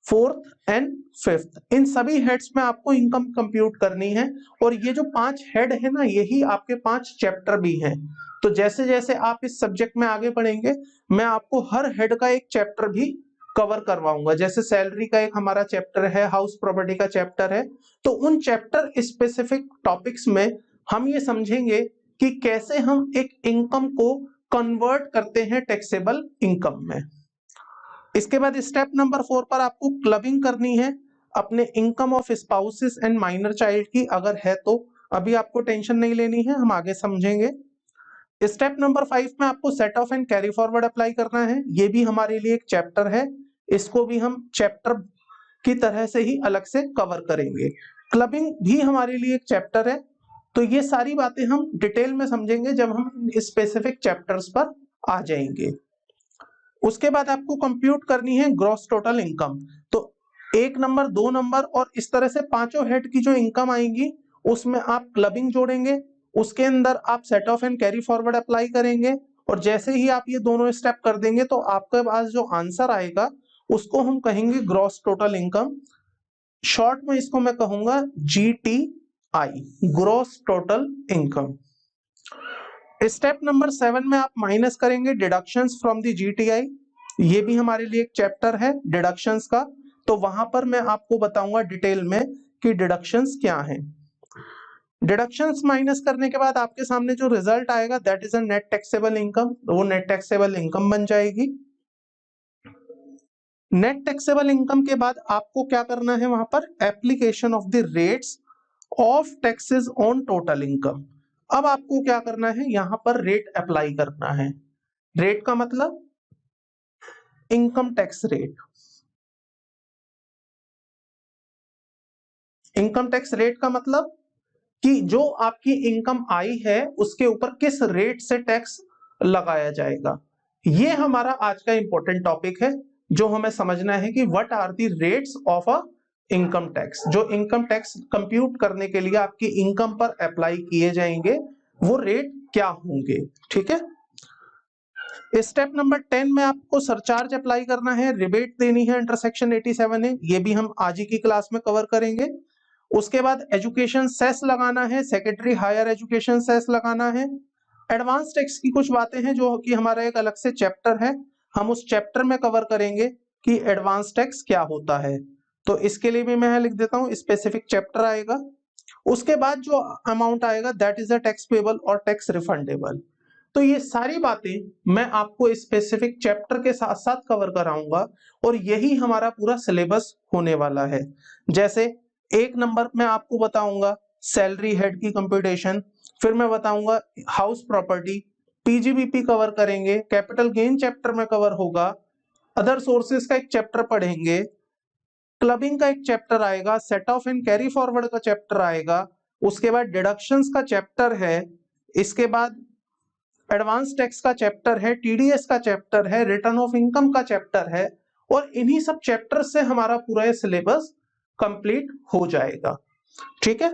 4th and 5th, इन सभी हेड्स में आपको इनकम कंप्यूट करनी है। और ये जो 5 हेड है ना, यही आपके 5 चैप्टर भी हैं। तो जैसे जैसे आप इस सब्जेक्ट में आगे बढ़ेंगे, मैं आपको हर हेड का एक चैप्टर भी कवर करवाऊंगा। जैसे सैलरी का एक हमारा चैप्टर है, हाउस प्रॉपर्टी का चैप्टर है, तो उन चैप्टर स्पेसिफिक टॉपिक्स में हम ये समझेंगे कि कैसे हम एक इनकम को कन्वर्ट करते हैं टैक्सेबल इनकम में। इसके बाद स्टेप नंबर 4 पर आपको क्लबिंग करनी है अपने income of spouses and minor child की, अगर है तो। अभी आपको टेंशन नहीं लेनी है, हम आगे समझेंगे। स्टेप नंबर 5 में आपको set of and carry forward apply करना है। ये भी हमारे लिए एक चैप्टर है, इसको भी हम चैप्टर की तरह से ही अलग से कवर करेंगे। क्लबिंग भी हमारे लिए एक चैप्टर है। तो ये सारी बातें हम डिटेल में समझेंगे जब हम स्पेसिफिक चैप्टर्स पर आ जाएंगे। उसके बाद आपको कंप्यूट करनी है ग्रॉस टोटल इनकम। तो 1 नंबर, 2 नंबर और इस तरह से पांचों हेड की जो इनकम आएंगी उसमें आप क्लबिंग जोड़ेंगे, उसके अंदर आप set of and carry forward apply करेंगे, और जैसे ही आप ये दोनों स्टेप कर देंगे तो आपके पास जो आंसर आएगा उसको हम कहेंगे ग्रॉस टोटल इनकम। शॉर्ट में इसको मैं कहूंगा GTI, gross total income. Step number 7 में आप माइनस करेंगे डिडक्शंस फ्रॉम द GTI। ये भी हमारे लिए एक चैप्टर है डिडक्शंस का। तो वहां पर मैं आपको बताऊंगा डिटेल में कि डिडक्शंस क्या हैं। डिडक्शंस माइनस करने के बाद आपके सामने जो रिजल्ट आएगा that is a net taxable income, वो नेट टैक्सेबल इनकम बन जाएगी। नेट टैक्सेबल इनकम के बाद आपको क्या करना है, वहां पर application of the rates of taxes on total income. अब आपको क्या करना है, यहां पर रेट अप्लाई करना है। रेट का मतलब income tax rate. Income tax rate का मतलब कि जो आपकी इनकम आई है उसके ऊपर किस रेट से टैक्स लगाया जाएगा। ये हमारा आज का इंपॉर्टेंट टॉपिक है, जो हमें समझना है कि what are the rates of a income tax. जो इनकम टैक्स कंप्यूट करने के लिए आपकी इनकम पर अप्लाई किए जाएंगे वो रेट क्या होंगे। ठीक है, स्टेप नंबर 10 में आपको सरचार्ज अप्लाई करना है, रिबेट देनी है, इंटरसेक्शन 87 है, ये भी हम आज ही की क्लास में कवर करेंगे। उसके बाद एजुकेशन सेस लगाना है, सेकेंडरी हायर एजुकेशन सेस लगाना है। एडवांस टैक्स की कुछ बातें हैं जो कि हमारा एक अलग से चैप्टर है, हम उस चैप्टर में कवर करेंगे कि एडवांस टैक्स क्या होता है। तो इसके लिए भी मैं लिख देता हूं, स्पेसिफिक चैप्टर आएगा। उसके बाद जो अमाउंट आएगा that is a tax payable और टैक्स रिफंडेबल। तो ये सारी बातें मैं आपको स्पेसिफिक चैप्टर के साथ साथ कवर कराऊंगा और यही हमारा पूरा सिलेबस होने वाला है। जैसे एक नंबर में आपको बताऊंगा सैलरी हेड की कंप्यूटेशन, फिर मैं बताऊंगा हाउस प्रॉपर्टी, पीजीबीपी कवर करेंगे, कैपिटल गेन चैप्टर में कवर होगा, अदर सोर्सेज का एक चैप्टर पढ़ेंगे, क्लबिंग का एक चैप्टर आएगा, set of and carry forward का चैप्टर आएगा, उसके बाद डिडक्शंस का चैप्टर है, इसके बाद एडवांस टैक्स का चैप्टर है, टीडीएस का चैप्टर है, रिटर्न ऑफ इनकम का चैप्टर है, और इन्हीं सब चैप्टर से हमारा पूरा ये सिलेबस कंप्लीट हो जाएगा। ठीक है,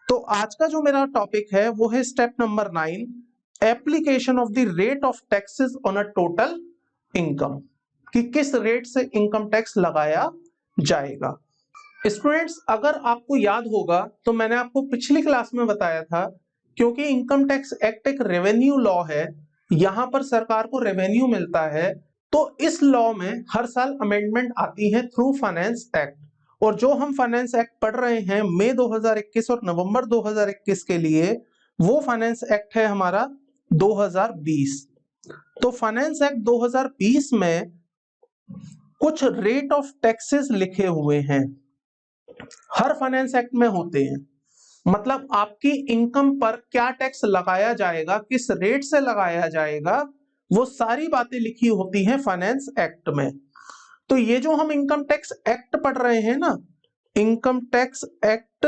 तो आज का जो मेरा टॉपिक है वो है step number 9, application of the rate of taxes on a total income, कि किस रेट से इनकम टैक्स लगाया जाएगा। स्टूडेंट्स, अगर आपको याद होगा तो मैंने आपको पिछली क्लास में बताया था, क्योंकि इनकम टैक्स एक्ट एक रेवेन्यू लॉ है, यहां पर सरकार को रेवेन्यू मिलता है, तो इस लॉ में हर साल अमेंडमेंट आती है थ्रू फाइनेंस एक्ट। और जो हम फाइनेंस एक्ट पढ़ रहे हैं मई 2021 और नवंबर 2021 के लिए, वो फाइनेंस एक्ट है हमारा 2020। तो फाइनेंस एक्ट 2020 में कुछ रेट ऑफ टैक्सेस लिखे हुए हैं, हर फाइनेंस एक्ट में होते हैं। मतलब आपकी इनकम पर क्या टैक्स लगाया जाएगा, किस रेट से लगाया जाएगा, वो सारी बातें लिखी होती हैं फाइनेंस एक्ट में। तो ये जो हम इनकम टैक्स एक्ट पढ़ रहे हैं ना, इनकम टैक्स एक्ट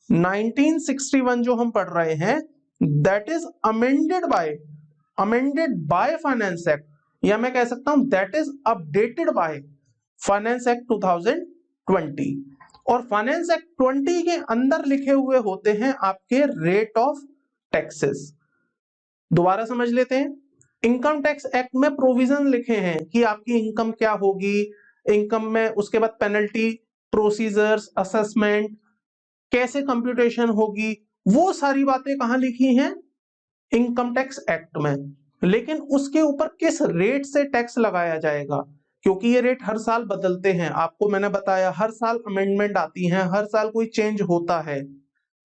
1961 जो हम पढ़ रहे हैं, that is amended by finance act, या मैं कह सकता हूं that is updated by finance act 2020। और फाइनेंस एक्ट 20 के अंदर लिखे हुए होते हैं आपके रेट ऑफ टैक्सेस। दोबारा समझ लेते हैं, इनकम टैक्स एक्ट में प्रोविजन लिखे हैं कि आपकी इनकम क्या होगी, इनकम में उसके बाद पेनल्टी, प्रोसीजर्स, असेसमेंट, कैसे कंप्यूटेशन होगी, वो सारी बातें कहां लिखी हैं, इनकम टैक्स एक्ट में। लेकिन उसके ऊपर किस रेट से टैक्स लगाया जाएगा, क्योंकि ये रेट हर साल बदलते हैं, आपको मैंने बताया हर साल अमेंडमेंट आती है, हर साल कोई चेंज होता है।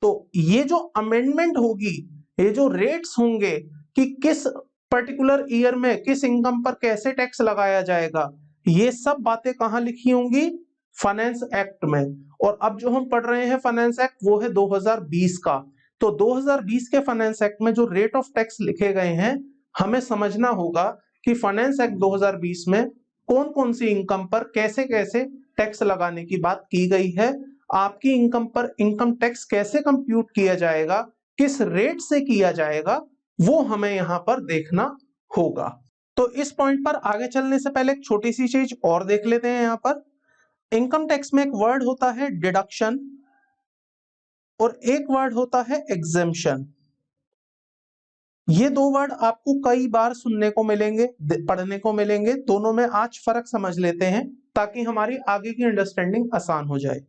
तो ये जो अमेंडमेंट होगी, ये जो रेट्स होंगे कि किस पर्टिकुलर ईयर में किस इनकम पर कैसे टैक्स लगाया जाएगा, ये सब बातें कहां लिखी होंगी, फाइनेंस एक्ट में। और अब जो हम पढ़ रहे हैं फाइनेंस एक्ट वो है 2020 का। तो 2020 के फाइनेंस एक्ट में जो रेट ऑफ टैक्स लिखे गए हैं, हमें समझना होगा कि फाइनेंस एक्ट 2020 में कौन कौन सी इनकम पर कैसे कैसे टैक्स लगाने की बात की गई है, आपकी इनकम पर इनकम टैक्स कैसे कंप्यूट किया जाएगा, किस रेट से किया जाएगा, वो हमें यहां पर देखना होगा। तो इस पॉइंट पर आगे चलने से पहले एक छोटी सी चीज और देख लेते हैं। यहां पर इनकम टैक्स में एक वर्ड होता है डिडक्शन और एक वर्ड होता है एग्जेम्पशन। ये दो वर्ड आपको कई बार सुनने को मिलेंगे, पढ़ने को मिलेंगे, दोनों में आज फर्क समझ लेते हैं ताकि हमारी आगे की अंडरस्टैंडिंग आसान हो जाए।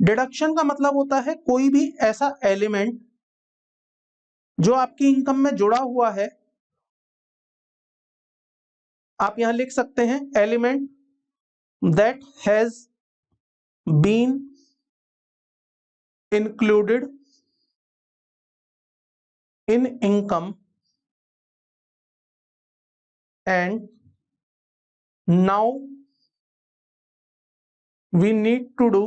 डिडक्शन का मतलब होता है कोई भी ऐसा एलिमेंट जो आपकी इनकम में जुड़ा हुआ है, आप यहां लिख सकते हैं element that has been included in income and now we need to do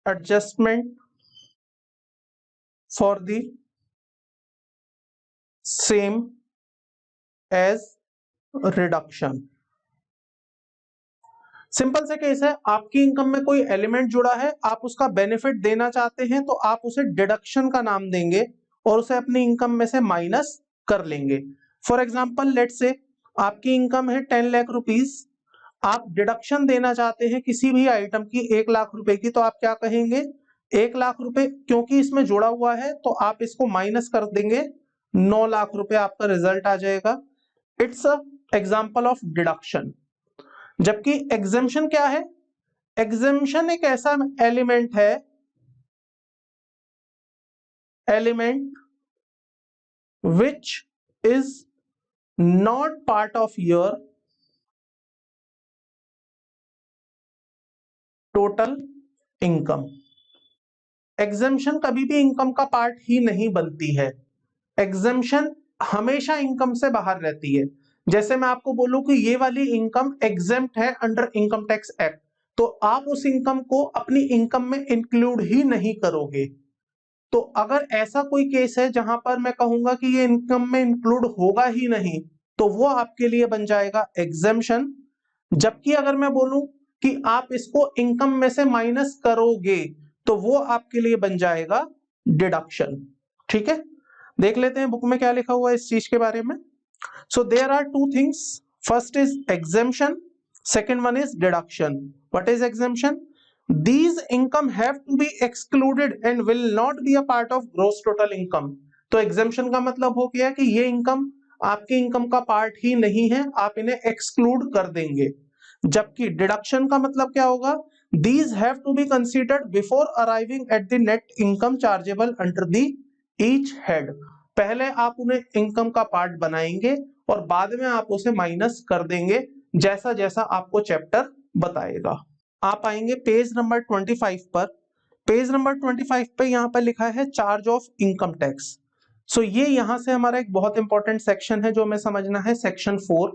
adjustment for the same as reduction। Simple से केस है, आपकी इनकम में कोई एलिमेंट जुड़ा है, आप उसका बेनिफिट देना चाहते हैं तो आप उसे डिडक्शन का नाम देंगे और उसे अपनी इनकम में से माइनस कर लेंगे। फॉर एग्जांपल लेट्स से आपकी इनकम है 10 लाख रुपीस, आप डिडक्शन देना चाहते हैं किसी भी आइटम की 1 लाख रुपए की, तो आप क्या कहेंगे 1 लाख रुपए, क्योंकि इसमें जुड़ा हुआ है तो आप इसको माइनस कर देंगे, 9 लाख रुपए आपका रिजल्ट आ जाएगा। It's a example of deduction. जबकि एग्जेम्पशन क्या है, एग्जेम्पशन एक ऐसा एलिमेंट है, element which is not part of your total income. Exemption कभी भी इनकम का पार्ट ही नहीं बनती है, एग्जेम्पशन हमेशा इनकम से बाहर रहती है। जैसे मैं आपको बोलूं कि ये वाली इनकम एग्जेम्प्ट है अंडर इनकम टैक्स एक्ट, तो आप उस इनकम को अपनी इनकम में इंक्लूड ही नहीं करोगे। तो अगर ऐसा कोई केस है जहां पर मैं कहूंगा कि ये इनकम में इंक्लूड होगा ही नहीं, तो वो आपके लिए बन जाएगा एग्जेम्पशन। जबकि अगर मैं बोलूं कि आप इसको इनकम में से माइनस करोगे, तो वो आपके लिए बन जाएगा डिडक्शन। ठीक है, देख लेते हैं बुक में क्या लिखा हुआ है इस चीज के बारे में। So there are two things. First is exemption. Second one is deduction. What is exemption? These income have to be excluded and will not be a part of gross total income. तो exemption का मतलब हो गया कि ये income आपकी income का part ही नहीं है, आप इन्हें एक्सक्लूड कर देंगे। जबकि डिडक्शन का मतलब क्या होगा, These have to be considered before arriving at the net income chargeable under the each head. पहले आप उन्हें इनकम का पार्ट बनाएंगे और बाद में आप उसे माइनस कर देंगे, जैसा जैसा आपको चैप्टर बताएगा। आप आएंगे पेज नंबर 25 पर। पेज नंबर 25 पे यहाँ पर लिखा है चार्ज ऑफ इनकम टैक्स। सो ये यहाँ से हमारा एक बहुत इंपॉर्टेंट सेक्शन है जो हमें समझना है, section 4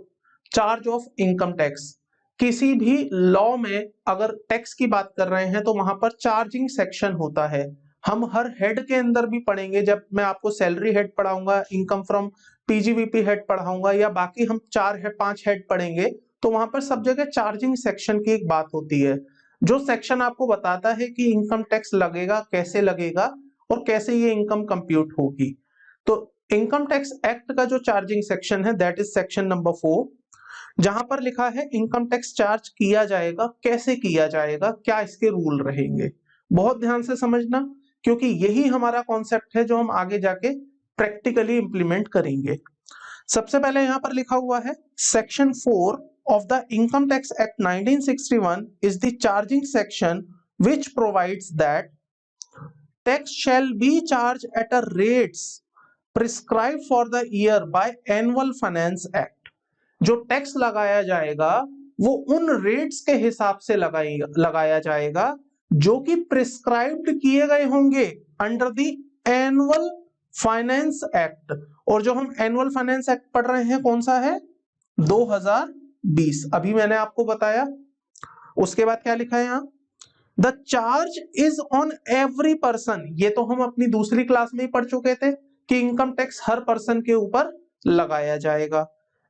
charge of income tax. किसी भी लॉ में अगर टैक्स की बात कर रहे हैं तो वहां पर चार्जिंग सेक्शन होता है। हम हर हेड के अंदर भी पढ़ेंगे, जब मैं आपको सैलरी हेड पढ़ाऊंगा, इनकम फ्रॉम पीजीवीपी हेड पढ़ाऊंगा, या बाकी हम 4-5 हेड पढ़ेंगे, तो वहां पर सब जगह चार्जिंग सेक्शन की एक बात होती है, जो सेक्शन आपको बताता है कि इनकम टैक्स लगेगा, कैसे लगेगा और कैसे ये इनकम कंप्यूट होगी। तो इनकम टैक्स एक्ट का जो चार्जिंग सेक्शन है दैट इज सेक्शन नंबर 4, जहां पर लिखा है इनकम टैक्स चार्ज किया जाएगा, कैसे किया जाएगा, क्या इसके रूल रहेंगे। बहुत ध्यान से समझना, क्योंकि यही हमारा कॉन्सेप्ट है जो हम आगे जाके प्रैक्टिकली इंप्लीमेंट करेंगे। सबसे पहले यहां पर लिखा हुआ है section 4 of the Income Tax Act 1961 is the charging section which provides that tax shall be charged at a rates prescribed for the year by Annual Finance Act। जो टैक्स लगाया जाएगा वो उन रेट्स के हिसाब से लगाया जाएगा जो कि प्रिस्क्राइब्ड किए गए होंगे under the annual finance act. और जो हम एनुअल फाइनेंस एक्ट पढ़ रहे हैं कौन सा है, 2020, अभी मैंने आपको बताया। उसके बाद क्या लिखा है यहाँ, the charge is on every person. ये तो हम अपनी दूसरी क्लास में ही पढ़ चुके थे कि इनकम टैक्स हर पर्सन के ऊपर लगाया जाएगा।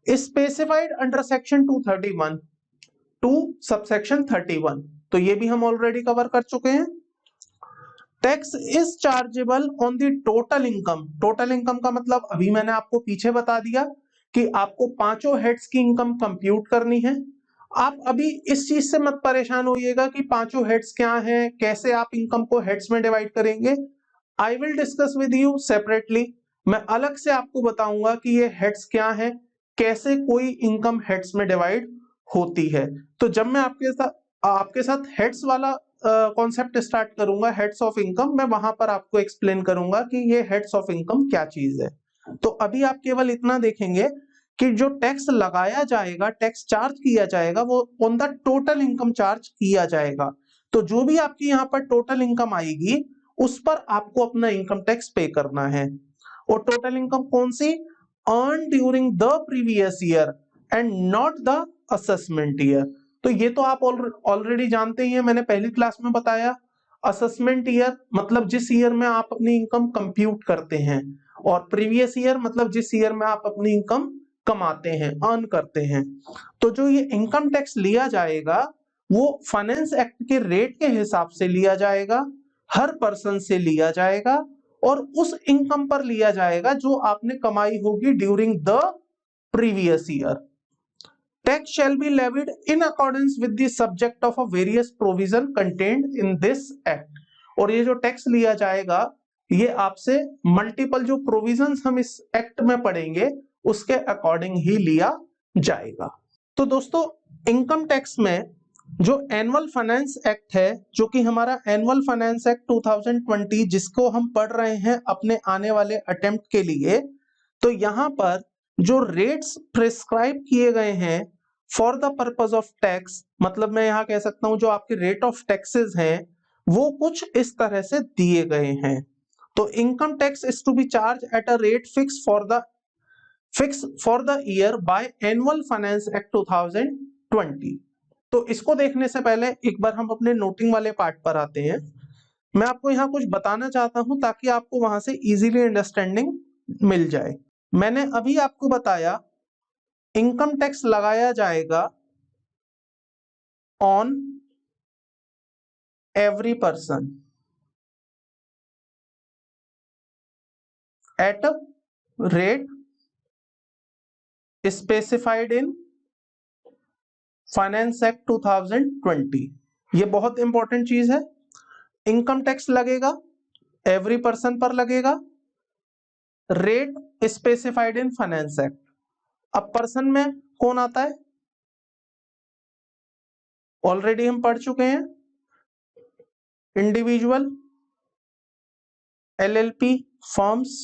Specified under section 231 to subsection 31, तो ये भी हम ऑलरेडी कवर कर चुके हैं। Tax is chargeable on the total income. Total income का मतलब अभी मैंने आपको पीछे बता दिया कि आपको पांचों हेड्स की इनकम कंप्यूट करनी है। आप अभी इस चीज से मत परेशान होइएगा कि पांचों हेड्स क्या हैं, कैसे आप इनकम को हेड्स में डिवाइड करेंगे। I will discuss with you separately. मैं अलग से आपको बताऊंगा कि ये हेड्स क्या हैं, कैसे कोई इनकम हेड्स में डिवाइड होती है। तो जब मैं आपके साथ हेड्स वाला कॉन्सेप्ट स्टार्ट करूंगा, हेड्स ऑफ इनकम, मैं वहां पर आपको एक्सप्लेन करूंगा कि ये हेड्स ऑफ इनकम क्या चीज है। तो अभी आप केवल इतना देखेंगे कि जो टैक्स लगाया जाएगा, टैक्स चार्ज किया जाएगा, वो on the total income charge किया जाएगा। तो जो भी आपकी यहाँ पर टोटल इनकम आएगी उस पर आपको अपना इनकम टैक्स पे करना है। और टोटल इनकम कौन सी? Earn during the previous year and not the assessment year. तो ये तो आप ऑलरेडी जानते ही हैं, मैंने पहली क्लास में बताया। असेसमेंट ईयर मतलब जिस ईयर में आप अपनी इनकम कंप्यूट करते हैं, और प्रीवियस ईयर मतलब जिस ईयर में आप अपनी इनकम कमाते हैं, अर्न करते हैं। तो जो ये इनकम टैक्स लिया जाएगा वो फाइनेंस एक्ट के रेट के हिसाब से लिया जाएगा, हर पर्सन से लिया जाएगा, और उस इनकम पर लिया जाएगा जो आपने कमाई होगी during the previous year. Tax shall be levied in accordance with the subject of a various provision contained in this act। और ये जो टैक्स लिया जाएगा ये आपसे मल्टीपल जो प्रोविजंस हम इस एक्ट में पढ़ेंगे उसके अकॉर्डिंग ही लिया जाएगा। तो दोस्तों इनकम टैक्स में जो एनुअल फाइनेंस एक्ट है, जो कि हमारा एनुअल फाइनेंस एक्ट 2020 जिसको हम पढ़ रहे हैं अपने आने वाले अटेम्प्ट के लिए, तो यहाँ पर जो रेट्स प्रिस्क्राइब किए गए हैं for the purpose of tax, मतलब मैं यहाँ कह सकता हूं जो आपके रेट ऑफ टैक्सेस हैं वो कुछ इस तरह से दिए गए हैं। तो income tax is to be charge at a rate fix for the year by annual finance act 2020। तो इसको देखने से पहले एक बार हम अपने नोटिंग वाले पार्ट पर आते हैं। मैं आपको यहाँ कुछ बताना चाहता हूं ताकि आपको वहां से इजीली अंडरस्टैंडिंग मिल जाए। मैंने अभी आपको बताया इनकम टैक्स लगाया जाएगा on every person at a rate specified in finance act 2020। ये बहुत इंपॉर्टेंट चीज है। इनकम टैक्स लगेगा, एवरी पर्सन पर लगेगा, rate specified in finance act. अब पर्सन में कौन आता है? ऑलरेडी हम पढ़ चुके हैं, individual, LLP, firms,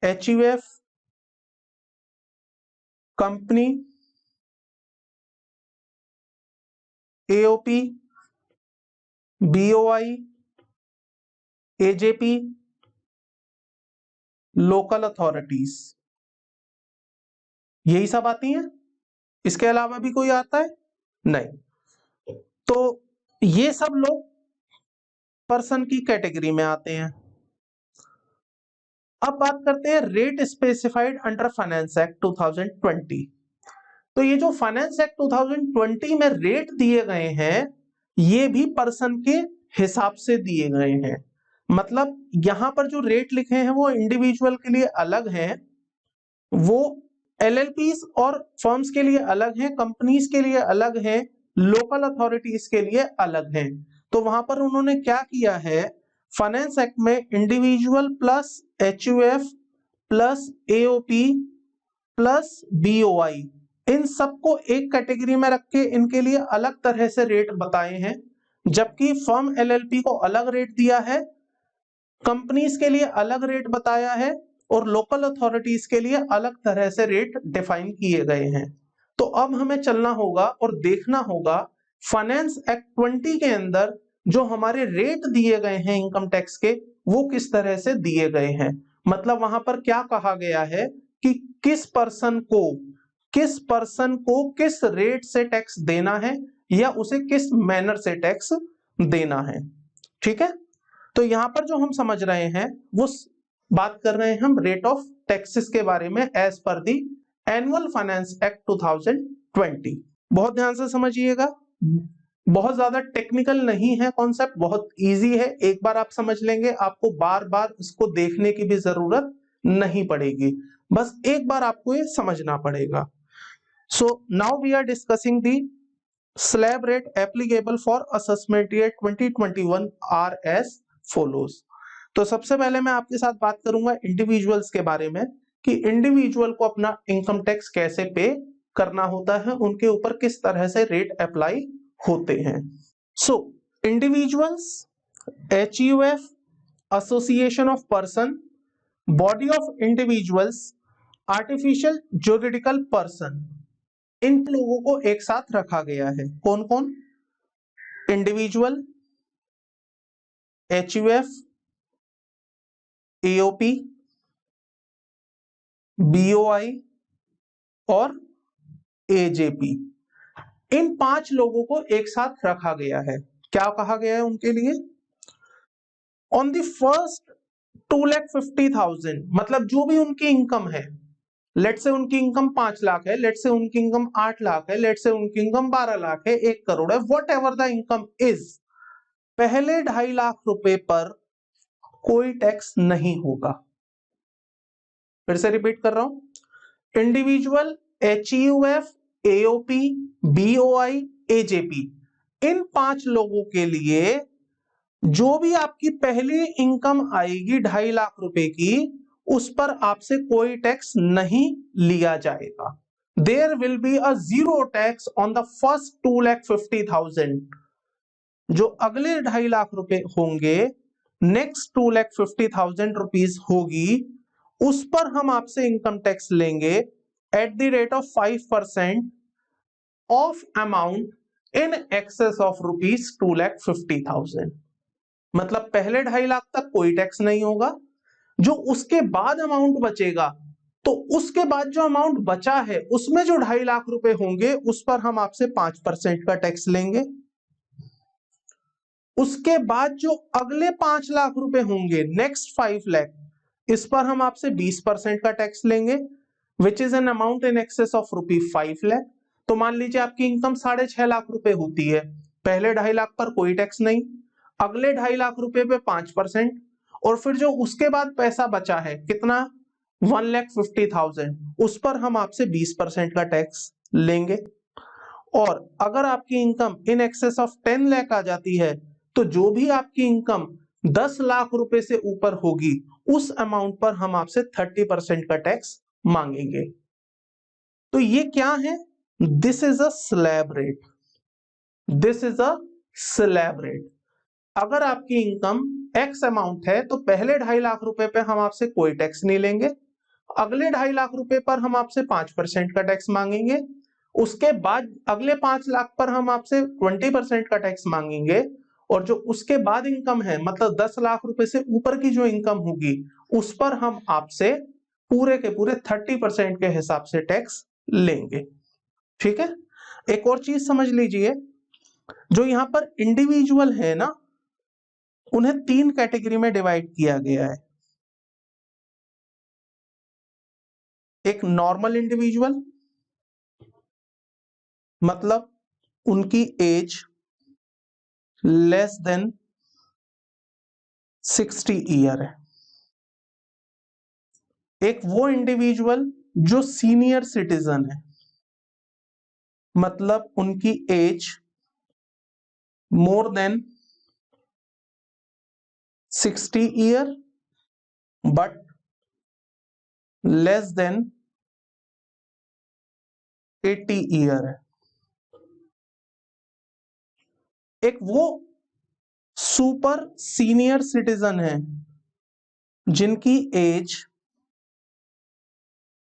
HUF, company, AOP, BOI, AJP, local authorities, यही सब आती हैं। इसके अलावा भी कोई आता है? नहीं। तो ये सब लोग पर्सन की कैटेगरी में आते हैं। अब बात करते हैं rate specified under finance act 2020। तो ये जो फाइनेंस एक्ट 2020 में रेट दिए गए हैं ये भी पर्सन के हिसाब से दिए गए हैं। मतलब यहां पर जो रेट लिखे हैं वो इंडिविजुअल के लिए अलग हैं, वो एलएलपीज और फर्म्स के लिए अलग हैं, कंपनीज के लिए अलग हैं, लोकल अथॉरिटीज के लिए अलग हैं। तो वहां पर उन्होंने क्या किया है, फाइनेंस एक्ट में individual plus HUF plus AOP plus BOI, इन सबको एक कैटेगरी में रख के इनके लिए अलग तरह से रेट बताए हैं। जबकि फर्म एलएलपी को अलग रेट दिया है, कंपनीज के लिए अलग रेट बताया है, और लोकल अथॉरिटीज के लिए अलग तरह से रेट डिफाइन किए गए हैं। तो अब हमें चलना होगा और देखना होगा फाइनेंस एक्ट 20 के अंदर जो हमारे रेट दिए गए हैं इनकम टैक्स के वो किस तरह से दिए गए हैं। मतलब वहां पर क्या कहा गया है कि किस पर्सन को किस रेट से टैक्स देना है या उसे किस मैनर से टैक्स देना है। ठीक है, तो यहां पर जो हम समझ रहे हैं वो बात कर रहे हैं हम रेट ऑफ टैक्सेस के बारे में as per the annual finance act 2020। बहुत ध्यान से समझिएगा, बहुत ज्यादा टेक्निकल नहीं है कॉन्सेप्ट, बहुत इजी है। एक बार आप समझ लेंगे आपको बार बार इसको देखने की भी जरूरत नहीं पड़ेगी, बस एक बार आपको ये समझना पड़ेगा। So now we are discussing the slab rate applicable for assessment year 2021 are as follows. तो सबसे पहले मैं आपके साथ बात करूंगा इंडिविजुअल्स के बारे में कि इंडिविजुअल को अपना इनकम टैक्स कैसे पे करना होता है, उनके ऊपर किस तरह से रेट अप्लाई होते हैं। So individuals, HUF, association of person, body of individuals artificial juridical person, इन लोगों को एक साथ रखा गया है। कौन कौन? इंडिविजुअल, HUF, AOP, BOI और AJP। इन 5 लोगों को एक साथ रखा गया है। क्या कहा गया है उनके लिए? ऑन द फर्स्ट 2,50,000, मतलब जो भी उनकी इनकम है, लेट से उनकी इनकम 5 लाख है, लेट से उनकी इनकम 8 लाख है, लेट से उनकी इनकम 12 लाख है, 1 करोड़ है, what ever the income is, पहले 2.5 लाख रुपए पर कोई टैक्स नहीं होगा। फिर से रिपीट कर रहा हूं, individual, HUF, AOP, BOI, AJP, इन 5 लोगों के लिए जो भी आपकी पहली इनकम आएगी 2.5 लाख रुपए की, उस पर आपसे कोई टैक्स नहीं लिया जाएगा। There will be a zero tax on the first 2,50,000। जो अगले 2.5 लाख रुपए होंगे, नेक्स्ट 2,50,000 रुपीज होगी, उस पर हम आपसे इनकम टैक्स लेंगे at the rate of 5% of amount in excess of rupees 2,50,000। मतलब पहले 2.5 लाख तक कोई टैक्स नहीं होगा, जो उसके बाद अमाउंट बचेगा, तो उसके बाद जो अमाउंट बचा है उसमें जो 2.5 लाख रुपए होंगे उस पर हम आपसे 5% का टैक्स लेंगे। उसके बाद जो अगले 5 लाख रुपए होंगे, नेक्स्ट 5 लाख, इस पर हम आपसे 20% का टैक्स लेंगे, which is an amount in excess of ₹5 lakh. तो मान लीजिए आपकी इनकम 6.5 लाख रुपए होती है, पहले 2.5 लाख पर कोई टैक्स नहीं, अगले 2.5 लाख रुपए पे 5%, और फिर जो उसके बाद पैसा बचा है कितना, 1,50,000, उस पर हम आपसे 20% का टैक्स लेंगे। और अगर आपकी income in excess of 10 lakh आ जाती है, तो जो भी आपकी इनकम 10 लाख रुपए से ऊपर होगी, उस अमाउंट पर हम आपसे 30% का टैक्स मांगेंगे। तो ये क्या है? This is a slab rate. This is a slab rate. अगर आपकी इनकम एक्स अमाउंट है, तो पहले 2.5 लाख रुपए पे हम आपसे कोई टैक्स नहीं लेंगे, अगले 2.5 लाख रुपए पर हम आपसे 5% का टैक्स मांगेंगे, उसके बाद अगले 5 लाख पर हम आपसे 20% का टैक्स मांगेंगे, और जो उसके बाद इनकम है, मतलब 10 लाख रुपए से ऊपर की जो इनकम होगी, उस पर हम आपसे पूरे के पूरे 30% के हिसाब से टैक्स लेंगे। ठीक है? एक और चीज समझ लीजिए, जो यहां पर इंडिविजुअल है ना, उन्हें 3 कैटेगरी में डिवाइड किया गया है। एक नॉर्मल इंडिविजुअल, मतलब उनकी एज लेस देन 60 ईयर है। एक वो इंडिविजुअल जो सीनियर सिटीजन है, मतलब उनकी age more than 60 year but less than 80 year है। एक वो सुपर सीनियर सिटीजन है जिनकी एज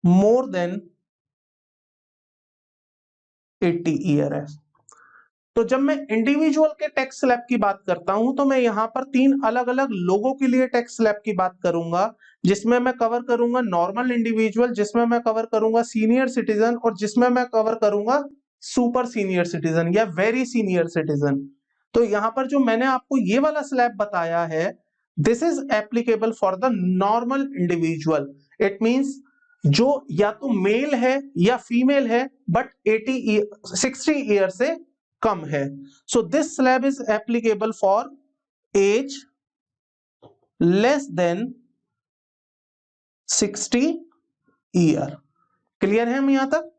मोर देन 80 ईयर है। तो जब मैं इंडिविजुअल के टैक्स स्लैब की बात करता हूं, तो मैं यहां पर 3 अलग अलग लोगों के लिए टैक्स स्लैब की बात करूंगा, जिसमें मैं कवर करूंगा नॉर्मल इंडिविजुअल, जिसमें मैं कवर करूंगा सीनियर सिटीजन, और जिसमें मैं कवर करूंगा सुपर सीनियर सिटीजन या वेरी सीनियर सिटीजन। तो यहां पर जो मैंने आपको ये वाला स्लैब बताया है, this is applicable for the normal individual. It means जो या तो मेल है या फीमेल है, बट 60 ईयर से कम है। So this slab is applicable for age less than 60 year. Clear है हम यहां तक?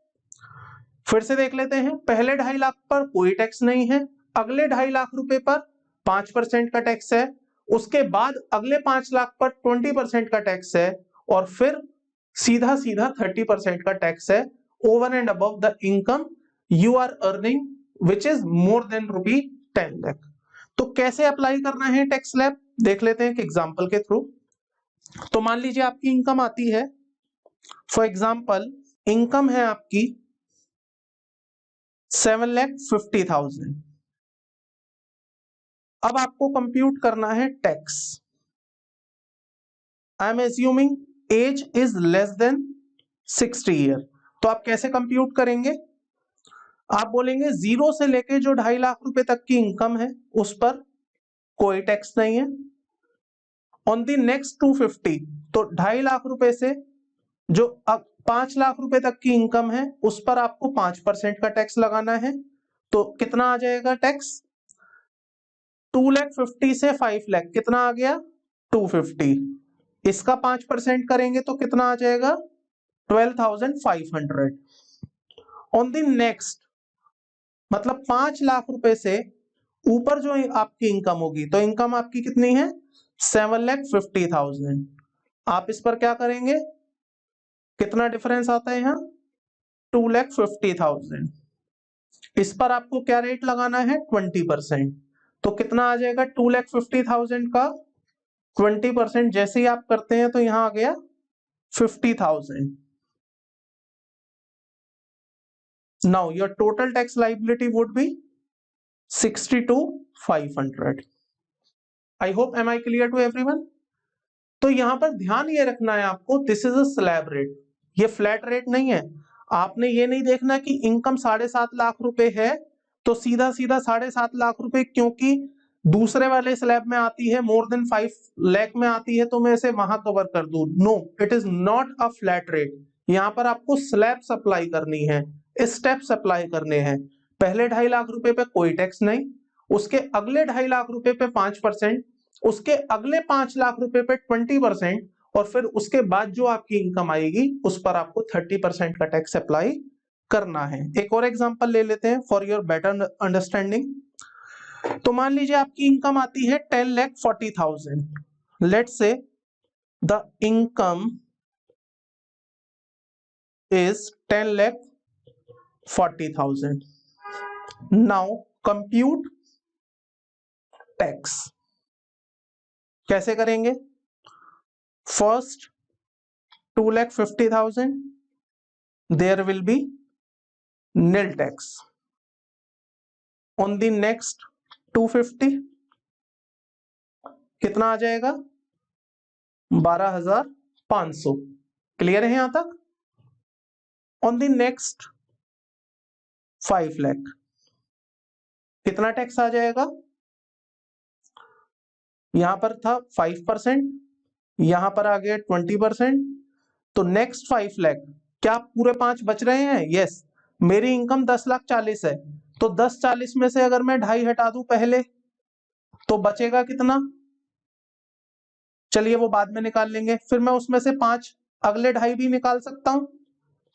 फिर से देख लेते हैं। पहले 2.5 लाख पर कोई टैक्स नहीं है, अगले 2.5 लाख रुपए पर 5% का टैक्स है, उसके बाद अगले 5 लाख पर 20% का टैक्स है, और फिर सीधा सीधा 30% का टैक्स है over and above the income you are earning which is more than ₹10 lakh. तो कैसे अप्लाई करना है टैक्स स्लैब, देख लेते हैं एक एग्जांपल के थ्रू। तो मान लीजिए आपकी इनकम आती है फॉर एग्जाम्पल इनकम है आपकी 7,50,000। अब आपको कंप्यूट करना है tax. I am assuming age is less than 60 year. तो आप कैसे कंप्यूट करेंगे? आप बोलेंगे 0 से लेके जो 2.5 लाख रुपए तक की इनकम है उस पर कोई टैक्स नहीं है। ऑन द नेक्स्ट 250, तो 2.5 लाख रुपए से जो 5 लाख रुपए तक की इनकम है उस पर आपको 5% का टैक्स लगाना है। तो कितना आ जाएगा टैक्स? 2,50,000 से 5 लाख कितना आ गया? 250। इसका 5% करेंगे तो कितना आ जाएगा? 12,500। ऑन द नेक्स्ट, मतलब 5 लाख रुपए से ऊपर जो आपकी इनकम होगी, तो इनकम आपकी कितनी है? 7,50,000। आप इस पर क्या करेंगे? कितना डिफरेंस आता है यहाँ? 2,50,000। इस पर आपको क्या रेट लगाना है? 20%। तो कितना आ जाएगा 2,50,000 का 20%? जैसे ही आप करते हैं तो यहां आ गया 50,000। Now your total tax liability would be 62,500। I hope am I clear to everyone? तो यहां पर ध्यान ये रखना है आपको, this is a slab rate, ये फ्लैट रेट नहीं है। आपने ये नहीं देखना कि इनकम 7.5 लाख रुपए है तो सीधा सीधा 7.5 लाख रुपए क्योंकि दूसरे वाले स्लैब में आती है, मोर देन 5 लाख में आती है, तो मैं इसे वहां कवर कर दूं। No, it is not a flat rate. यहाँ पर आपको स्लैब्स अप्लाई करनी है, स्टेप्स अप्लाई करने हैं। पहले 2.5 लाख रुपए पे कोई टैक्स नहीं, उसके अगले 2.5 लाख रुपए पे 5%, उसके अगले 5 लाख रुपए पे 20%, और फिर उसके बाद जो आपकी इनकम आएगी उस पर आपको 30% का टैक्स अप्लाई करना है। एक और एग्जांपल ले लेते हैं फॉर योर बेटर अंडरस्टैंडिंग। तो मान लीजिए आपकी इनकम आती है 10,40,000। Let's say the income is 10,40,000। Now compute tax. कैसे करेंगे? First 2,50,000, there will be nil tax. On the next 250 कितना आ जाएगा? 12,500। क्लियर है यहां तक? ऑन द नेक्स्ट 5 लाख कितना टैक्स आ जाएगा? यहां पर था 5%, यहां पर आ गया 20%। तो नेक्स्ट 5 लाख, क्या पूरे 5 बच रहे हैं? यस। मेरी इनकम 10,40,000 है, तो 10,40 में से अगर मैं 2.5 हटा दूं पहले तो बचेगा कितना? चलिए वो बाद में निकाल लेंगे। फिर मैं उसमें से 5 अगले 2.5 भी निकाल सकता हूं,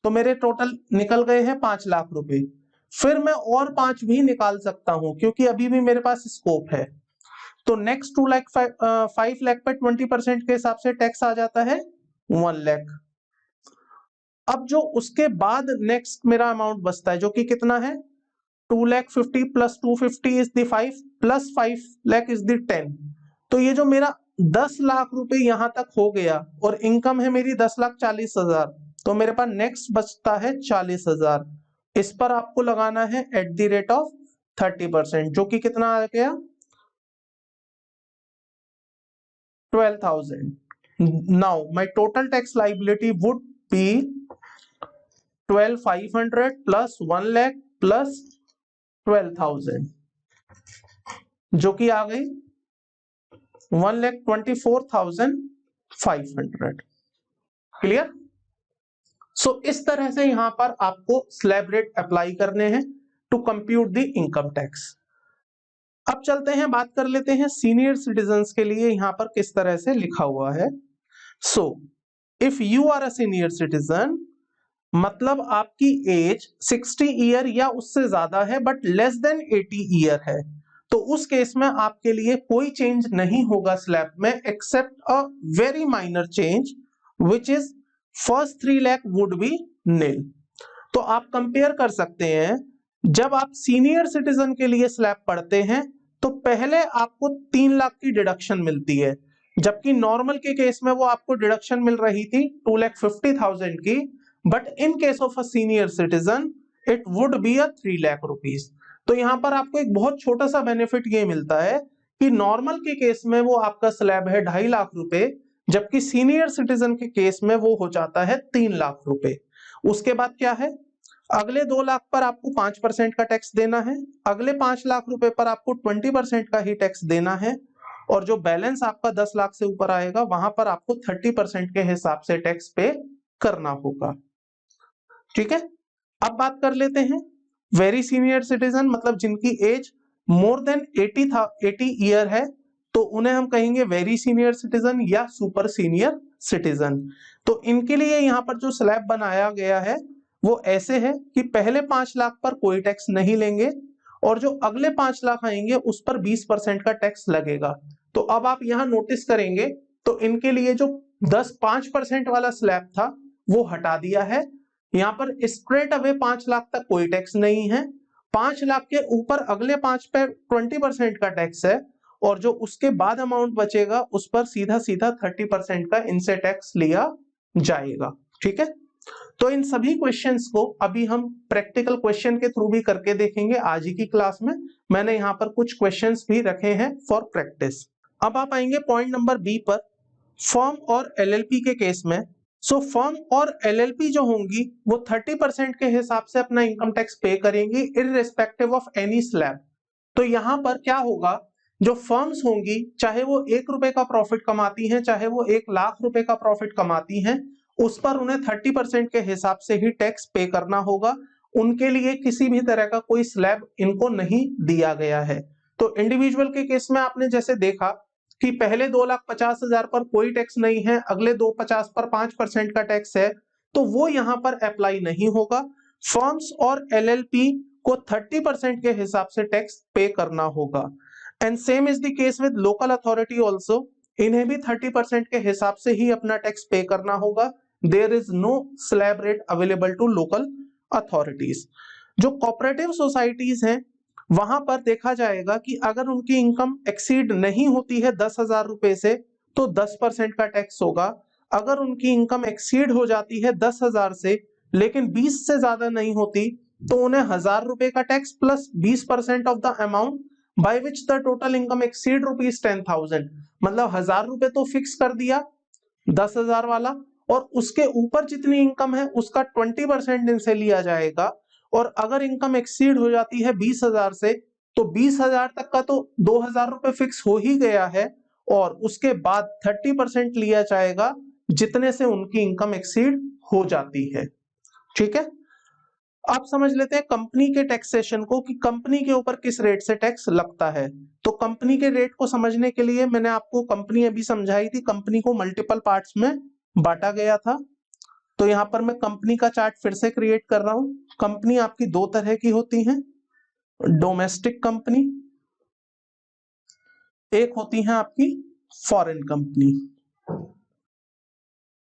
तो मेरे टोटल निकल गए हैं 5 लाख रुपए। फिर मैं और 5 भी निकाल सकता हूं क्योंकि अभी भी मेरे पास स्कोप है। तो नेक्स्ट 2 लाख 5 लाख पे 20% के हिसाब से टैक्स आ जाता है 1 लाख। अब जो उसके बाद नेक्स्ट मेरा अमाउंट बचता है जो कि कितना है? 2,50,000 plus 250 is the 5 plus 5 lakh is the 10। तो ये जो मेरा 10 लाख रुपए यहां तक हो गया और इनकम है मेरी 10,40,000, तो मेरे पास नेक्स्ट बचता है 40,000। इस पर आपको लगाना है एट द रेट ऑफ 30%, जो कि कितना आ गया? 12,000। Now my total tax liability would B 12,500 plus 1 lakh plus 12,000, जो कि आ गई 1,24,500। क्लियर? सो इस तरह से यहां पर आपको स्लैब रेट अप्लाई करने हैं to compute the income tax. अब चलते हैं, बात कर लेते हैं सीनियर सिटीजन्स के लिए यहां पर किस तरह से लिखा हुआ है। So if you are a senior citizen, मतलब आपकी एज 60 ईयर या उससे ज्यादा है बट लेस देन 80 ईयर है, तो उस केस में आपके लिए कोई चेंज नहीं होगा स्लैब में except a very minor change which is first 3 lakh would be nil. तो आप कंपेयर कर सकते हैं, जब आप सीनियर सिटीजन के लिए स्लैब पढ़ते हैं तो पहले आपको 3 लाख की डिडक्शन मिलती है, जबकि नॉर्मल के केस में वो आपको डिडक्शन मिल रही थी 2,50,000 की, but in case of a senior citizen it would be a 3 lakh rupees. तो यहाँ पर आपको एक बहुत छोटा सा बेनिफिट ये मिलता है कि नॉर्मल के केस में वो आपका स्लैब है 2.5 लाख रुपए, जबकि सीनियर सिटीजन के केस में वो हो जाता है 3 लाख रुपए। उसके बाद क्या है, अगले 2 लाख पर आपको 5% का टैक्स देना है, अगले 5 लाख रुपए पर आपको 20% का ही टैक्स देना है, और जो बैलेंस आपका 10 लाख से ऊपर आएगा वहां पर आपको 30% के हिसाब से टैक्स पे करना होगा। ठीक है, अब बात कर लेते हैं वेरी सीनियर सिटीजन, मतलब जिनकी एज मोर देन 80 ईयर है, तो उन्हें हम कहेंगे वेरी सीनियर सिटीजन या सुपर सीनियर सिटीजन। तो इनके लिए यहाँ पर जो स्लैब बनाया गया है वो ऐसे है कि पहले 5 लाख पर कोई टैक्स नहीं लेंगे, और जो अगले 5 लाख आएंगे उस पर 20% का टैक्स लगेगा। तो अब आप यहाँ नोटिस करेंगे तो इनके लिए जो 5% वाला स्लैब था वो हटा दिया है। यहाँ पर स्ट्रेट अवे 5 लाख तक कोई टैक्स नहीं है, 5 लाख के ऊपर अगले 5 पे 20% का टैक्स है, और जो उसके बाद अमाउंट बचेगा उस पर सीधा सीधा 30% का इनसे टैक्स लिया जाएगा। ठीक है, तो इन सभी क्वेश्चंस को अभी हम प्रैक्टिकल क्वेश्चन के थ्रू भी करके देखेंगे आज ही की क्लास में। मैंने यहाँ पर कुछ क्वेश्चंस भी रखे हैं फॉर प्रैक्टिस। अब आप आएंगे पॉइंट नंबर बी पर, फर्म और एलएलपी के केस में। सो फर्म और एलएलपी जो होंगी वो 30% के हिसाब से अपना इनकम टैक्स पे करेंगी इररिस्पेक्टिव ऑफ एनी स्लैब। तो यहाँ पर क्या होगा, जो फर्म्स होंगी चाहे वो 1 रुपए का प्रॉफिट कमाती हैं चाहे वो 1 लाख रुपए का प्रॉफिट कमाती हैं, उस पर उन्हें 30% के हिसाब से ही टैक्स पे करना होगा। उनके लिए किसी भी तरह का कोई स्लैब इनको नहीं दिया गया है। तो इंडिविजुअल के केस में आपने जैसे देखा कि पहले 2,50,000 पर कोई टैक्स नहीं है, अगले 2,50 पर 5% का टैक्स है, तो वो यहां पर अप्लाई नहीं होगा। फर्म्स और एलएलपी को 30% के हिसाब से टैक्स पे करना होगा। And same is the case with local authority also, इन्हें भी 30% के हिसाब से ही अपना टैक्स पे करना होगा। There is no slab rate available to local authorities. जो कोऑपरेटिव सोसाइटीज हैं वहां पर देखा जाएगा कि अगर उनकी इनकम एक्सीड नहीं होती है 10,000 रुपए से तो 10% का टैक्स होगा। अगर उनकी इनकम एक्सीड हो जाती है 10,000 से लेकिन 20 से ज्यादा नहीं होती तो उन्हें 1,000 रुपए का tax plus 20% of the amount by which the total income exceed ₹10,000, मतलब 1,000 रुपए तो फिक्स कर दिया 10,000 वाला, और उसके ऊपर जितनी इनकम है उसका 20% इनसे लिया जाएगा। और अगर इनकम एक्सीड हो जाती है 20,000 से तो 20,000 तक का तो 2,000 रुपए फिक्स हो ही गया है, और उसके बाद 30% लिया जाएगा जितने से उनकी इनकम एक्सीड हो जाती है। ठीक है, आप समझ लेते हैं कंपनी के टैक्सेशन को कि कंपनी के ऊपर किस रेट से टैक्स लगता है। तो कंपनी के रेट को समझने के लिए मैंने आपको कंपनी अभी समझाई थी, कंपनी को मल्टीपल पार्ट्स में बांटा गया था। तो यहाँ पर मैं कंपनी का चार्ट फिर से क्रिएट कर रहा हूं। कंपनी आपकी 2 तरह की होती हैं, डोमेस्टिक कंपनी, एक होती है आपकी फॉरेन कंपनी।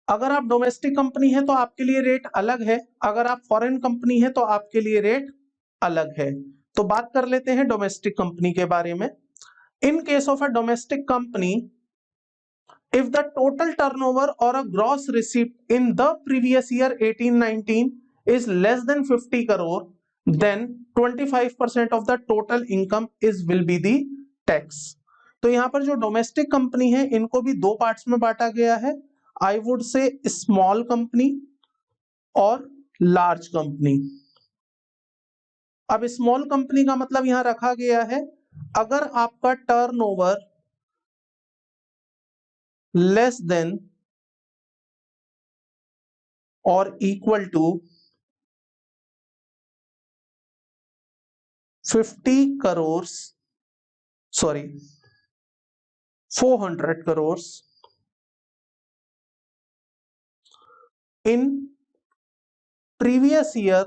अगर आप डोमेस्टिक कंपनी है तो आपके लिए रेट अलग है, अगर आप फॉरेन कंपनी है तो आपके लिए रेट अलग है। तो बात कर लेते हैं डोमेस्टिक कंपनी के बारे में। In case of a domestic company, if the total turnover or a gross receipt in the previous year 18-19 is less than 50 crore, then 25% of the total income is will be the tax। तो यहाँ पर जो domestic company है इनको भी 2 parts में बांटा गया है, I would say small company और लार्ज कंपनी। अब स्मॉल कंपनी का मतलब यहां रखा गया है अगर आपका टर्नओवर लेस देन और equal to 50 crore, sorry 400 crore in previous year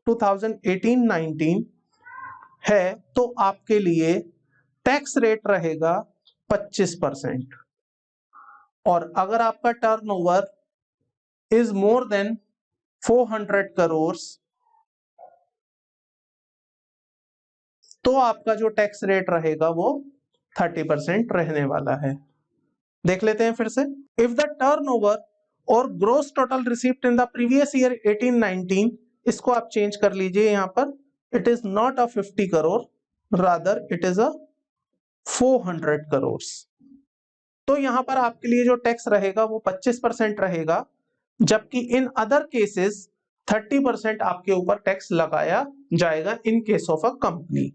2018-19 है तो आपके लिए टैक्स रेट रहेगा 25%। और अगर आपका turnover is more then 400 crore तो आपका जो टैक्स रेट रहेगा वो 30% रहने वाला है। देख लेते हैं फिर से। इफ द टर्नओवर और gross total received in the previous year 18-19, इसको आप चेंज कर लीजिए यहां पर, it is not a 50 crore, rather it is a 400 crore. तो यहां पर आपके लिए जो टैक्स रहेगा वो 25% रहेगा, जबकि इन अदर केसेस 30% आपके ऊपर टैक्स लगाया जाएगा in case of a company.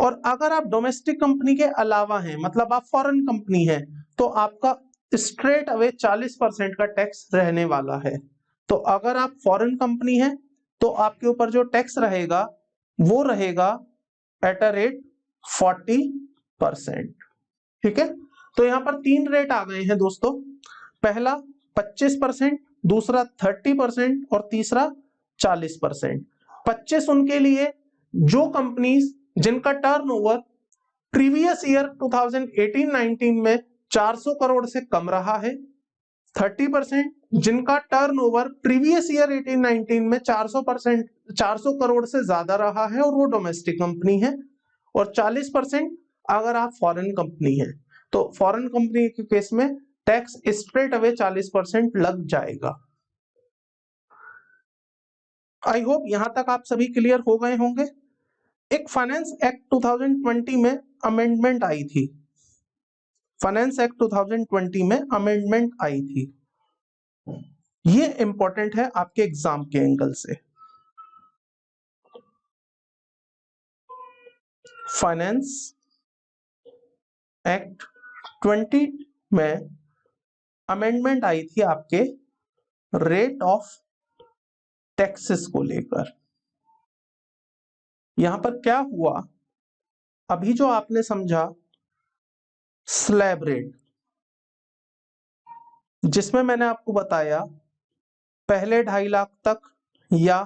और अगर आप डोमेस्टिक कंपनी के अलावा हैं, मतलब आप फॉरेन कंपनी है, तो आपका स्ट्रेट अवे 40% का टैक्स रहने वाला है। तो अगर आप फॉरेन कंपनी है तो आपके ऊपर जो टैक्स रहेगा वो रहेगा एट अ रेट 40%। ठीक है, तो यहां पर 3 रेट आ गए हैं दोस्तों, पहला 25%, दूसरा 30% और तीसरा 40%। 25 उनके लिए जो कंपनीज जिनका टर्नओवर प्रीवियस ईयर 2018-19 में 400 करोड़ से कम रहा है। 30% जिनका टर्नओवर प्रीवियस ईयर 18-19 में 400 करोड़ से ज्यादा रहा है और वो डोमेस्टिक कंपनी है। और 40% अगर आप फॉरेन कंपनी है, तो फॉरेन कंपनी के केस में टैक्स स्ट्रेट अवे 40% लग जाएगा। आई होप यहां तक आप सभी क्लियर हो गए होंगे। एक फाइनेंस एक्ट 2020 में अमेंडमेंट आई थी, फाइनेंस एक्ट 2020 में अमेंडमेंट आई थी, ये इंपॉर्टेंट है आपके एग्जाम के एंगल से। फाइनेंस एक्ट 20 में अमेंडमेंट आई थी आपके रेट ऑफ टैक्सेस को लेकर। यहां पर क्या हुआ, अभी जो आपने समझा स्लैब रेट, जिसमें मैंने आपको बताया पहले 2.5 लाख तक या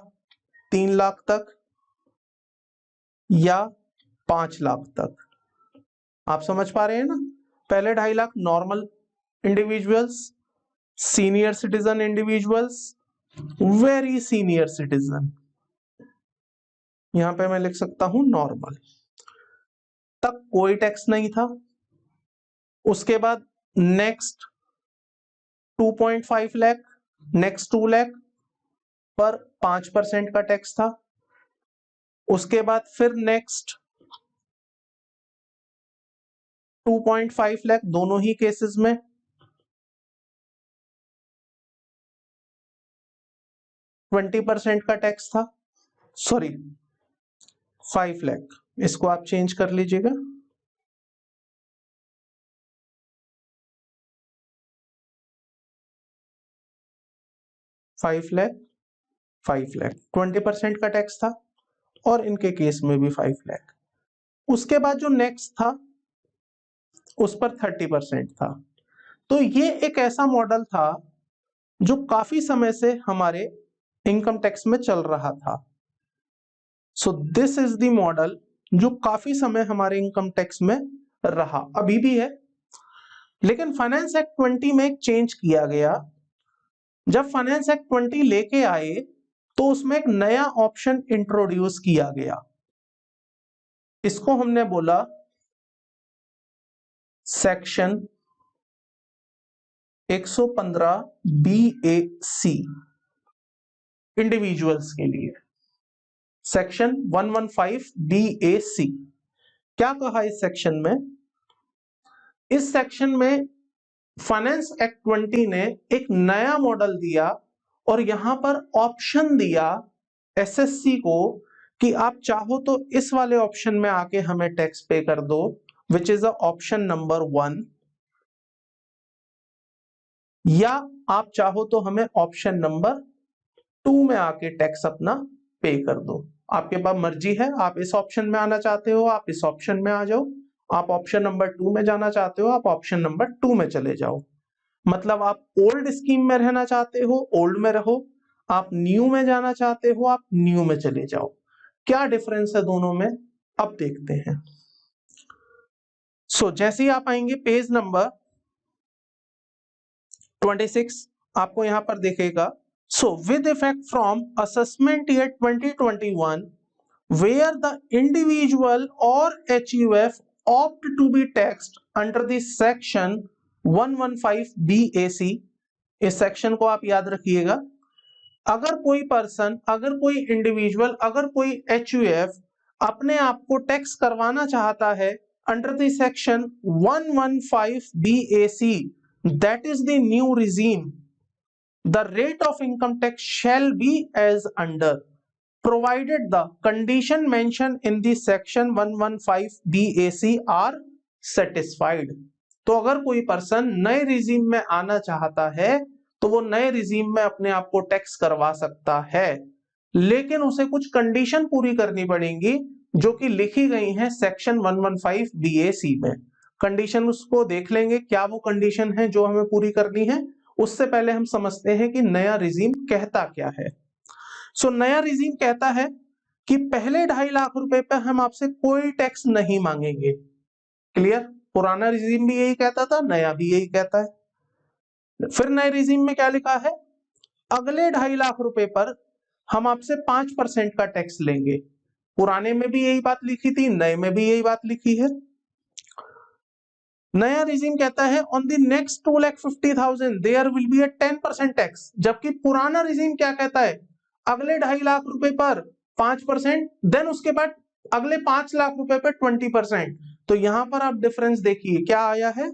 3 लाख तक या 5 लाख तक, आप समझ पा रहे हैं ना। पहले 2.5 lakh normal individuals, senior citizen individuals, very senior citizen, यहां पे मैं लिख सकता हूं नॉर्मल, तक कोई टैक्स नहीं था। उसके बाद नेक्स्ट 2.5 लाख, नेक्स्ट 2 लाख पर 5% का टैक्स था। उसके बाद फिर नेक्स्ट 2.5 लाख, दोनों ही केसेस में 20% का टैक्स था। सॉरी 5 लाख, इसको आप चेंज कर लीजिएगा, फाइव लाख 20% का टैक्स था, और इनके केस में भी 5 लाख। उसके बाद जो नेक्स्ट था उस पर 30% था। तो ये एक ऐसा मॉडल था जो काफी समय से हमारे इनकम टैक्स में चल रहा था। So this is the model जो काफी समय हमारे इनकम टैक्स में रहा, अभी भी है। लेकिन फाइनेंस एक्ट 20 में एक चेंज किया गया। जब फाइनेंस एक्ट 20 लेके आए तो उसमें एक नया ऑप्शन इंट्रोड्यूस किया गया, इसको हमने बोला सेक्शन 115 BAC, इंडिविजुअल्स के लिए सेक्शन 115 BAC। क्या कहा इस सेक्शन में? इस सेक्शन में फाइनेंस एक्ट 20 ने एक नया मॉडल दिया और यहां पर ऑप्शन दिया एसएससी को कि आप चाहो तो इस वाले ऑप्शन में आके हमें टैक्स पे कर दो, विच इज ऑप्शन नंबर 1, या आप चाहो तो हमें ऑप्शन नंबर 2 में आके टैक्स अपना पे कर दो। आपके पास मर्जी है, आप इस ऑप्शन में आना चाहते हो आप इस ऑप्शन में आ जाओ, आप ऑप्शन नंबर 2 में जाना चाहते हो आप ऑप्शन नंबर 2 में चले जाओ। मतलब आप ओल्ड स्कीम में रहना चाहते हो ओल्ड में रहो, आप न्यू में जाना चाहते हो आप न्यू में चले जाओ। क्या डिफरेंस है दोनों में, अब देखते हैं। सो जैसे ही आप आएंगे पेज नंबर 26, आपको यहां पर देखेगा so with effect from assessment year 2021 where the individual or HUF opt to be taxed under this section 115 BAC, इस सेक्शन को आप याद रखिएगा। अगर कोई पर्सन, अगर कोई इंडिविजुअल, अगर कोई HUF अपने आप को टैक्स करवाना चाहता है under the section 115 BAC, that is the new regime, the rate of income tax shall be as under, provided the condition mentioned in the section 115 BAC are satisfied। तो अगर कोई पर्सन नए रिजीम में आना चाहता है तो वो नए रिजीम में अपने आप को टैक्स करवा सकता है, लेकिन उसे कुछ कंडीशन पूरी करनी पड़ेंगी जो कि लिखी गई हैं सेक्शन 115 BAC में। कंडीशन उसको देख लेंगे, क्या वो कंडीशन है जो हमें पूरी करनी है। उससे पहले हम समझते हैं कि नया रिजीम कहता क्या है। नया रिजीम कहता है कि पहले 2.5 लाख रुपए पे हम आपसे कोई टैक्स नहीं मांगेंगे। क्लियर? पुराना रिजीम भी यही कहता था, नया भी यही कहता है। फिर नए रिजीम में क्या लिखा है? अगले 2.5 लाख रुपए पर हम आपसे 5% का टैक्स लेंगे। पुराने में भी यही बात लिखी थी, नए में भी यही बात लिखी है। नया रिजीम कहता है on the next 2,50,000 there will be a 10% tax, जबकि पुराना रिजीम क्या कहता है? अगले 2.5 लाख रुपए पर 5%, देन उसके बाद अगले 5 लाख रुपए पर 20%। तो यहां पर आप डिफरेंस देखिए क्या आया है।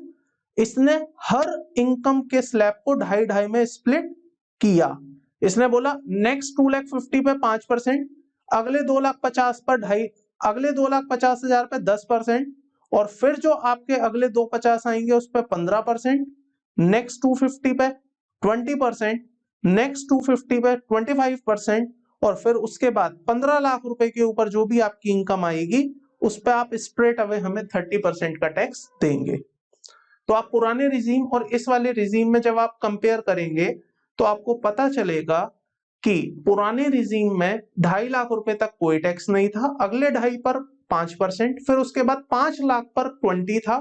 इसने हर इनकम के स्लैब को 2.5 में स्प्लिट किया। इसने बोला नेक्स्ट 2,50,000 पे 5%, अगले 2,50,000 पर 2.5, अगले 2,50,000 पे 10%, और फिर जो आपके अगले 250 आएंगे उस पर 15%, नेक्स्ट 250 पे 20%, नेक्स्ट 250 पे 25%, और फिर उसके बाद 15 लाख रुपए के ऊपर जो भी आपकी इनकम आएगी उस पर आप स्ट्रेट अवे हमें 30% का टैक्स देंगे। तो आप पुराने रिजीम और इस वाले रिजीम में जब आप कंपेयर करेंगे तो आपको पता चलेगा कि पुराने रिजीम में 2.5 लाख रुपए तक कोई टैक्स नहीं था, अगले 2.5 पर 5%, फिर उसके बाद 5 लाख पर 20 था,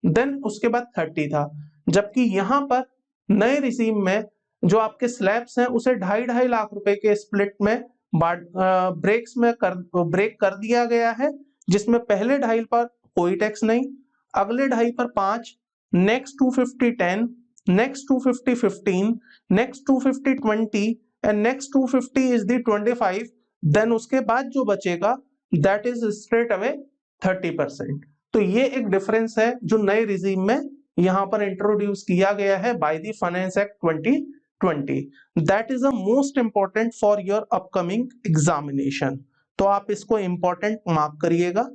देन उसके बाद 30 था। जबकि यहां पर नए रिजीम में जो आपके स्लैब्स हैं उसे 2.5 लाख रुपए के स्प्लिट में ब्रेक कर दिया गया है, जिसमें पहले 2.5 पर कोई टैक्स नहीं, अगले 2.5 पर 5, next 250 10, next 250 15, next 250 20, and next 250 is the 25, then उसके बाद जो बचेगा दैट इज स्ट्रेट अवे 30%। तो ये एक डिफरेंस है जो नए रिजीम में यहां पर इंट्रोड्यूस किया गया है by the finance act 2020। That is a most important for your upcoming examination. तो आप इसको इंपॉर्टेंट मार्क करिएगा।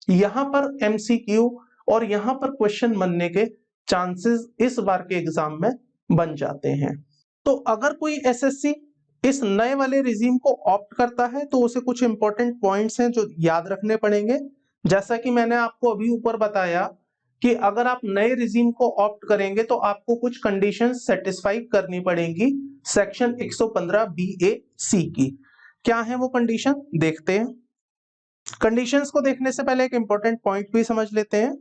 यहां पर MCQ और यहां पर क्वेश्चन बनने के चांसेस इस बार के एग्जाम में बन जाते हैं। तो अगर कोई SSC इस नए वाले रिजीम को ऑप्ट करता है तो उसे कुछ इंपॉर्टेंट पॉइंट्स हैं जो याद रखने पड़ेंगे। जैसा कि मैंने आपको अभी ऊपर बताया कि अगर आप नए रिजीम को ऑप्ट करेंगे तो आपको कुछ कंडीशंस सेटिस्फाई करनी पड़ेंगी सेक्शन 115 BAC की। क्या है वो कंडीशन, देखते हैं। कंडीशंस को देखने से पहले एक इंपॉर्टेंट पॉइंट भी समझ लेते हैं।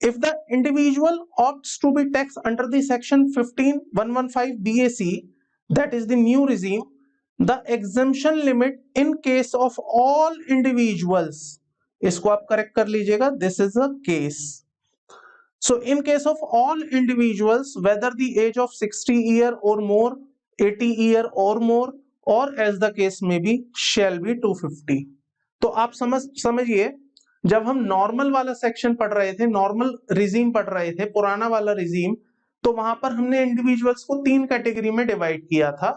If the individual opts to be taxed under the section 15115 BAC, that is the new regime, the exemption limit in case of all individuals, इसको आप करेक्ट कर लीजिएगा, this is a case. So in case of all individuals, whether the age of 60 year or more, 80 year or more, or as the case may be, shall be 250। तो आप समझिए जब हम normal वाला सेक्शन पढ़ रहे थे, नॉर्मल रिजीम पढ़ रहे थे, पुराना वाला रिजीम, तो वहां पर हमने इंडिविजुअल्स को 3 कैटेगरी में डिवाइड किया था।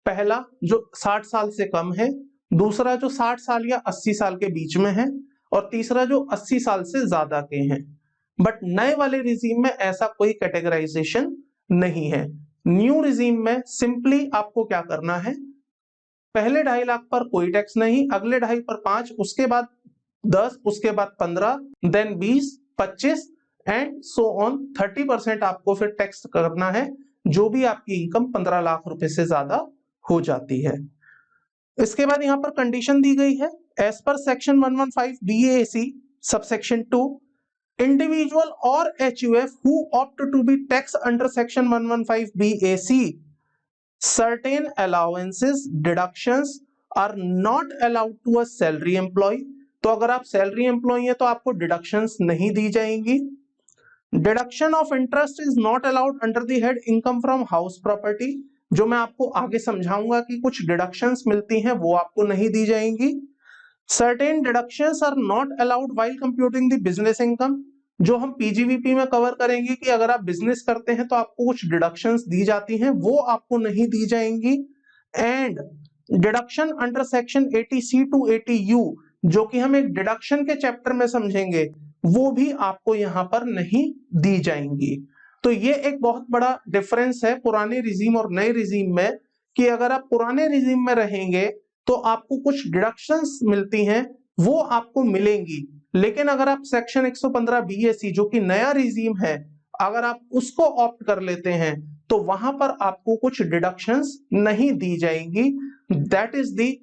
पहला जो 60 साल से कम है, दूसरा जो 60 साल या 80 साल के बीच में है, और तीसरा जो 80 साल से ज्यादा के हैं। बट नए वाले रिजीम में ऐसा कोई कैटेगराइजेशन नहीं है। न्यू रिजीम में सिंपली आपको क्या करना है, पहले 2.5 लाख पर कोई टैक्स नहीं, अगले 2.5 पर 5, उसके बाद 10, उसके बाद 15, देन 20, 25 एंड सो ऑन 30% आपको फिर टैक्स करना है जो भी आपकी इनकम 15 लाख रुपए से ज्यादा हो जाती है। इसके बाद यहां पर कंडीशन दी गई है, as per section 115 BAC subsection 2, individual or HUF who opt to be taxed under section 115 BAC, certain allowances, deductions are not allowed to a salary employee। तो अगर आप सैलरी एम्प्लॉई हैं तो आपको डिडक्शंस नहीं दी जाएंगी। Deduction of interest is not allowed under the head income from house property, जो मैं आपको आगे समझाऊंगा कि कुछ डिडक्शंस मिलती हैं वो आपको नहीं दी जाएंगी। Certain deductions are not allowed while computing the business income, जो हम पीजीवीपी में कवर करेंगे कि अगर आप बिजनेस करते हैं तो आपको कुछ डिडक्शंस दी जाती हैं, वो आपको नहीं दी जाएंगी। And deduction under section 80C to 80U, जो कि हम एक डिडक्शन के चैप्टर में समझेंगे, वो भी आपको यहां पर नहीं दी जाएंगी। तो ये एक बहुत बड़ा डिफरेंस है पुराने रिजीम और नए रिजीम में, कि अगर आप पुराने रिजीम में रहेंगे तो आपको कुछ डिडक्शंस मिलती हैं वो आपको मिलेंगी, लेकिन अगर आप सेक्शन 115 BAC जो कि नया रिजीम है, अगर आप उसको ऑप्ट कर लेते हैं तो वहां पर आपको कुछ डिडक्शंस नहीं दी जाएंगी। That is the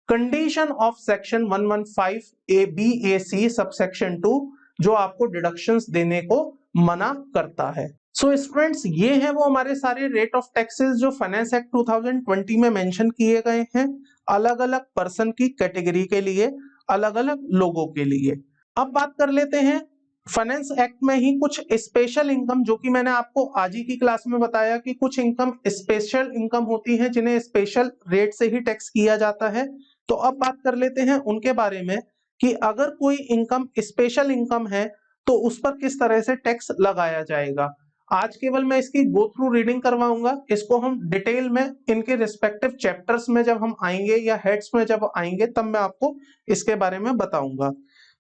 condition of section 115 BAC subsection 2, जो आपको डिडक्शंस देने को मना करता है। सो स्टूडेंट्स, ये है वो हमारे सारे रेट ऑफ टैक्सेस जो फाइनेंस एक्ट 2020 में मेंशन किए गए हैं, अलग अलग पर्सन की कैटेगरी के लिए, अलग अलग लोगों के लिए। अब बात कर लेते हैं फाइनेंस एक्ट में ही कुछ स्पेशल इनकम, जो कि मैंने आपको आज ही की क्लास में बताया कि कुछ इनकम स्पेशल इनकम होती है जिन्हें स्पेशल रेट से ही टैक्स किया जाता है। तो अब बात कर लेते हैं उनके बारे में कि अगर कोई इनकम स्पेशल इनकम है तो उस पर किस तरह से टैक्स लगाया जाएगा। आज केवल मैं इसकी गो थ्रू रीडिंग करवाऊंगा, इसको हम डिटेल में इनके रिस्पेक्टिव चैप्टर्स में जब हम आएंगे या हेड्स में जब आएंगे तब मैं आपको इसके बारे में बताऊंगा।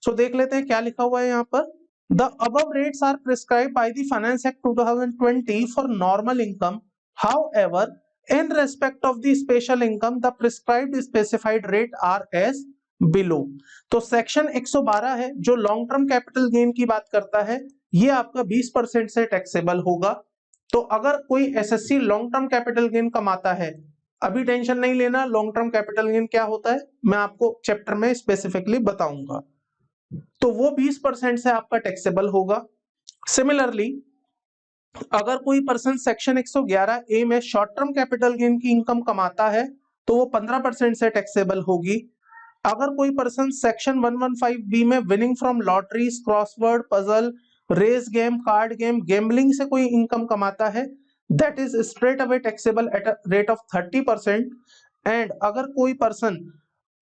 सो देख लेते हैं क्या लिखा हुआ है यहाँ पर। The above rates are prescribed by the Finance Act 2020 for normal income. However, in respect of the special income, the prescribed specified rate are as below. तो सेक्शन 112 है जो लॉन्ग टर्म कैपिटल गेन की बात करता है, ये आपका 20% से टैक्सेबल होगा। तो अगर कोई SSC long term capital gain कमाता है, अभी टेंशन नहीं लेना लॉन्ग टर्म कैपिटल गेन क्या होता है, मैं आपको चैप्टर में स्पेसिफिकली बताऊंगा, तो वो 20% से आपका टैक्सेबल होगा। सिमिलरली अगर कोई पर्सन सेक्शन 111A में शॉर्ट टर्म कैपिटल गेन की इनकम कमाता है तो वो 15% से टैक्सेबल होगी। अगर कोई पर्सन सेक्शन 115B में winning from lotteries, crossword, puzzle, race game, card game, gambling से कोई इनकम कमाता है, that is straight away taxable at a rate of 30%। And अगर कोई person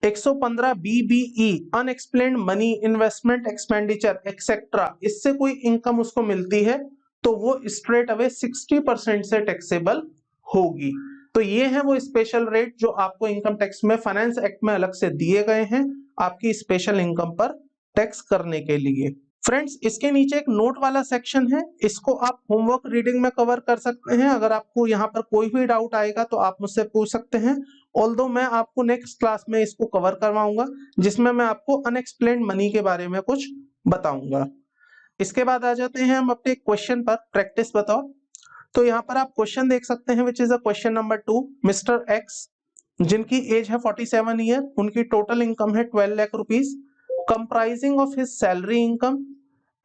115 BBE unexplained money, investment expenditure etcetera, इससे कोई income उसको मिलती है तो वो स्ट्रेट अवे 60% से टैक्सेबल होगी। तो ये है वो स्पेशल रेट जो आपको इनकम टैक्स में फाइनेंस एक्ट में अलग से दिए गए हैं आपकी स्पेशल इनकम पर टैक्स करने के लिए। फ्रेंड्स, इसके नीचे एक नोट वाला सेक्शन है, इसको आप होमवर्क रीडिंग में कवर कर सकते हैं। अगर आपको यहाँ पर कोई भी डाउट आएगा तो आप मुझसे पूछ सकते हैं, ऑल्दो मैं आपको नेक्स्ट क्लास में इसको कवर करवाऊंगा जिसमें मैं आपको अनएक्सप्लेन्ड मनी के बारे में कुछ बताऊंगा। इसके बाद आ जाते हैं हम अपने क्वेश्चन पर, प्रैक्टिस बताओ। तो यहाँ पर आप क्वेश्चन देख सकते हैं which is a question number 2। Mister x जिनकी एज है 47 ईयर, उनकी टोटल इनकम है 12 lakh rupees, comprising of his salary income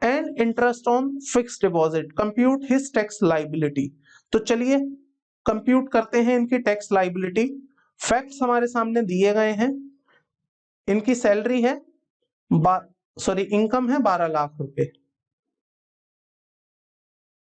and interest on fixed deposit, compute his tax liability. तो चलिए कंप्यूट करते हैं इनकी टैक्स लाइबिलिटी। फैक्ट्स हमारे सामने दिए गए हैं, इनकी सैलरी है इनकम है 12 लाख रुपए।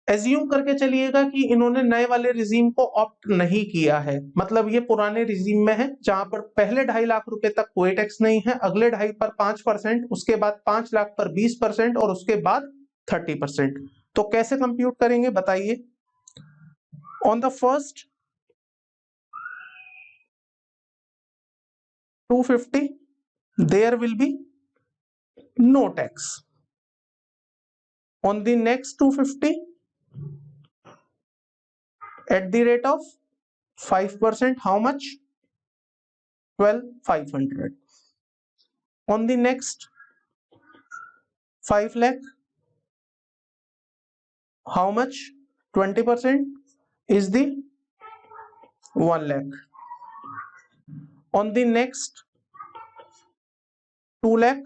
एज्यूम करके चलिएगा कि इन्होंने नए वाले रिजीम को ऑप्ट नहीं किया है, मतलब ये पुराने रिजीम में है जहां पर पहले 2.5 लाख रुपए तक कोई टैक्स नहीं है, अगले 2.5 पर 5%, उसके बाद 5 लाख पर 20% और उसके बाद 30%। तो कैसे कंप्यूट करेंगे बताइए। On the first 250 there will be no tax. On the next 250 at the rate of 5%, how much? 12,500. On the next 5 lakh, how much? 20% is the 1 lakh. On the next 2 lakh,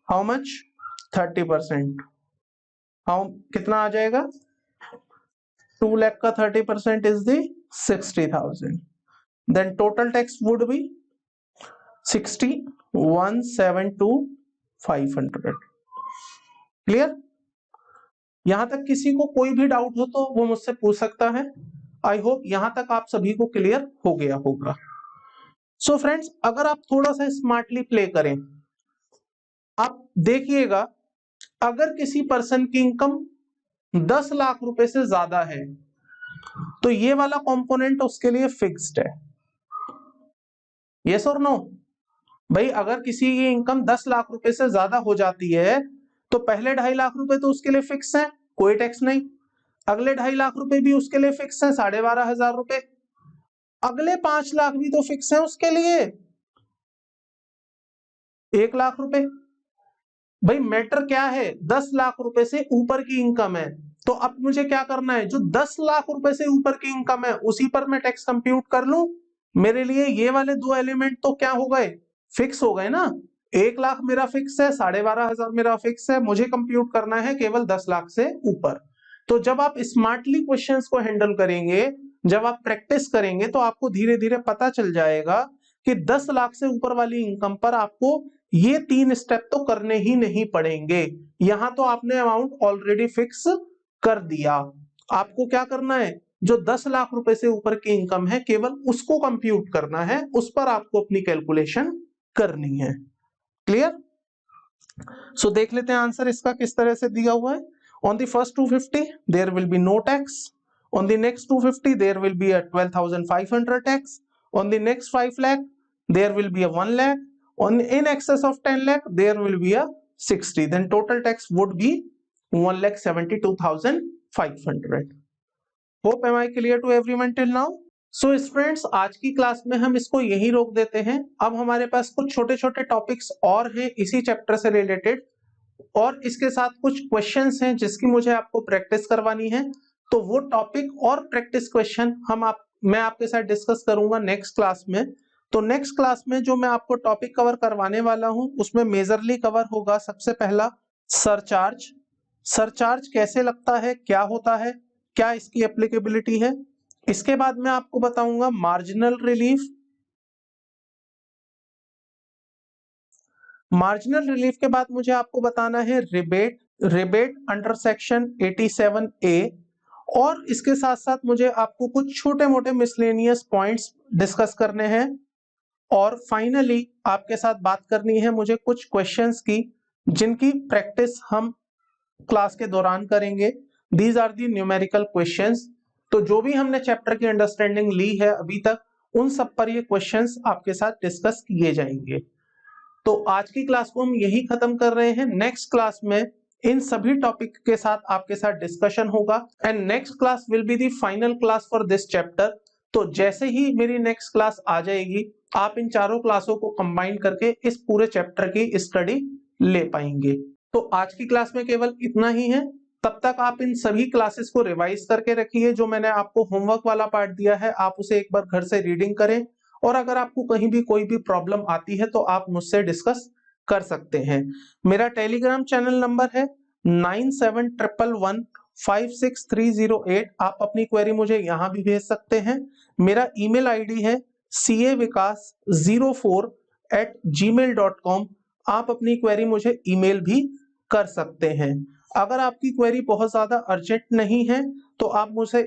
how much? 30%. कितना आ जाएगा? 2 lakh का 30% is the 60,000. Then total tax would be 61,72500. Clear? यहां तक किसी को कोई भी doubt हो तो वो मुझसे पूछ सकता है। आई होप यहां तक आप सभी को क्लियर हो गया होगा। सो फ्रेंड्स, अगर आप थोड़ा सा स्मार्टली प्ले करें, आप देखिएगा, अगर किसी पर्सन की इनकम 10 लाख रुपए से ज्यादा है तो ये वाला कंपोनेंट उसके लिए फिक्स्ड है। यस और नो? भाई अगर किसी की इनकम 10 लाख रुपए से ज्यादा हो जाती है तो पहले 2.5 लाख रुपए तो उसके लिए फिक्स है, कोई टैक्स नहीं। अगले 2.5 लाख रुपए भी उसके लिए फिक्स है, 12,500 रुपए। अगले 5 लाख भी तो फिक्स है उसके लिए, 1 लाख रुपए। भाई मैटर क्या है, 10 लाख रुपए से ऊपर की इनकम है, तो अब मुझे क्या करना है, जो 10 लाख रुपए से ऊपर की इनकम है उसी पर मैं टैक्स कंप्यूट कर लूं। मेरे लिए ये वाले दो एलिमेंट तो क्या हो गए, फिक्स हो गए ना। 1 लाख मेरा फिक्स है, 12,500 मेरा फिक्स है, मुझे कंप्यूट करना है केवल 10 लाख से ऊपर। तो जब आप स्मार्टली क्वेश्चंस को हैंडल करेंगे, जब आप प्रैक्टिस करेंगे, तो आपको धीरे धीरे पता चल जाएगा कि 10 लाख से ऊपर वाली इनकम पर आपको ये 3 स्टेप तो करने ही नहीं पड़ेंगे। यहां तो आपने अमाउंट ऑलरेडी फिक्स कर दिया। आपको क्या करना है, जो 10 लाख रुपए से ऊपर की इनकम है केवल उसको कंप्यूट करना है, उस पर आपको अपनी कैलकुलेशन करनी है। क्लियर? सो देख लेते हैं आंसर इसका किस तरह से दिया हुआ है। On the first 250 there will be no tax, on the next 250 there will be a 12,500 tax, on the next 5 lakh there will be a 1 lakh, on in excess of 10 lakh there will be a 60, then total tax would be 1,72,500. hope am I clear to everyone till now? So students, आज की class में हम इसको यही रोक देते हैं। अब हमारे पास कुछ छोटे छोटे टॉपिक्स और हैं इसी चैप्टर से रिलेटेड, और इसके साथ कुछ क्वेश्चंस हैं जिसकी मुझे आपको प्रैक्टिस करवानी है। तो वो टॉपिक और प्रैक्टिस क्वेश्चन मैं आपके साथ डिस्कस करूंगा नेक्स्ट क्लास में। तो नेक्स्ट क्लास में जो मैं आपको टॉपिक कवर करवाने वाला हूं उसमें मेजरली कवर होगा सबसे पहला सरचार्ज। सरचार्ज कैसे लगता है, क्या होता है, क्या इसकी एप्लीकेबिलिटी है। इसके बाद मैं आपको बताऊंगा मार्जिनल रिलीफ। मार्जिनल रिलीफ के बाद मुझे आपको बताना है rebate, rebate under section 87A। और इसके साथ साथ मुझे आपको कुछ छोटे मोटे मिसलेनियस पॉइंट्स डिस्कस करने हैं। और फाइनली आपके साथ बात करनी है मुझे कुछ क्वेश्चंस की जिनकी प्रैक्टिस हम क्लास के दौरान करेंगे। These are the numerical questions. तो जो भी हमने चैप्टर की अंडरस्टैंडिंग ली है अभी तक, उन सब पर ये क्वेश्चंस आपके साथ डिस्कस किए जाएंगे। तो आज की क्लास को हम यही खत्म कर रहे हैं। नेक्स्ट क्लास में इन सभी टॉपिक के साथ आपके साथ डिस्कशन होगा, and next class will be the final class for this chapter. तो जैसे ही मेरी नेक्स्ट क्लास आ जाएगी, आप इन चारों क्लासों को कंबाइन करके इस पूरे चैप्टर की स्टडी ले पाएंगे। तो आज की क्लास में केवल इतना ही है। तब तक आप इन सभी क्लासेस को रिवाइज करके रखिए। जो मैंने आपको होमवर्क वाला पार्ट दिया है, आप उसे एक बार घर से रीडिंग करें, और अगर आपको कहीं भी कोई भी प्रॉब्लम आती है तो आप मुझसे डिस्कस कर सकते हैं। मेरा टेलीग्राम चैनल नंबर है 9711156308। आप अपनी क्वेरी मुझे यहां भी भेज सकते हैं। मेरा ईमेल आईडी है cavikas04@gmail.com। आप अपनी क्वेरी मुझे ईमेल भी कर सकते हैं। अगर आपकी क्वेरी बहुत ज्यादा अर्जेंट नहीं है तो आप मुझे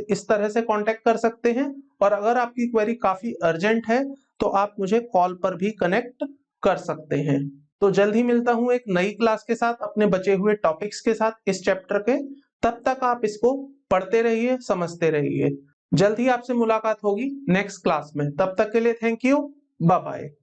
इस तरह से कांटेक्ट कर सकते हैं, और अगर आपकी क्वेरी काफी अर्जेंट है तो आप मुझे कॉल पर भी कनेक्ट कर सकते हैं। तो जल्द ही मिलता हूं एक नई क्लास के साथ, अपने बचे हुए टॉपिक्स के साथ इस चैप्टर के। तब तक आप इसको पढ़ते रहिए, समझते रहिए। जल्द ही आपसे मुलाकात होगी नेक्स्ट क्लास में। तब तक के लिए थैंक यू, बाय बाय।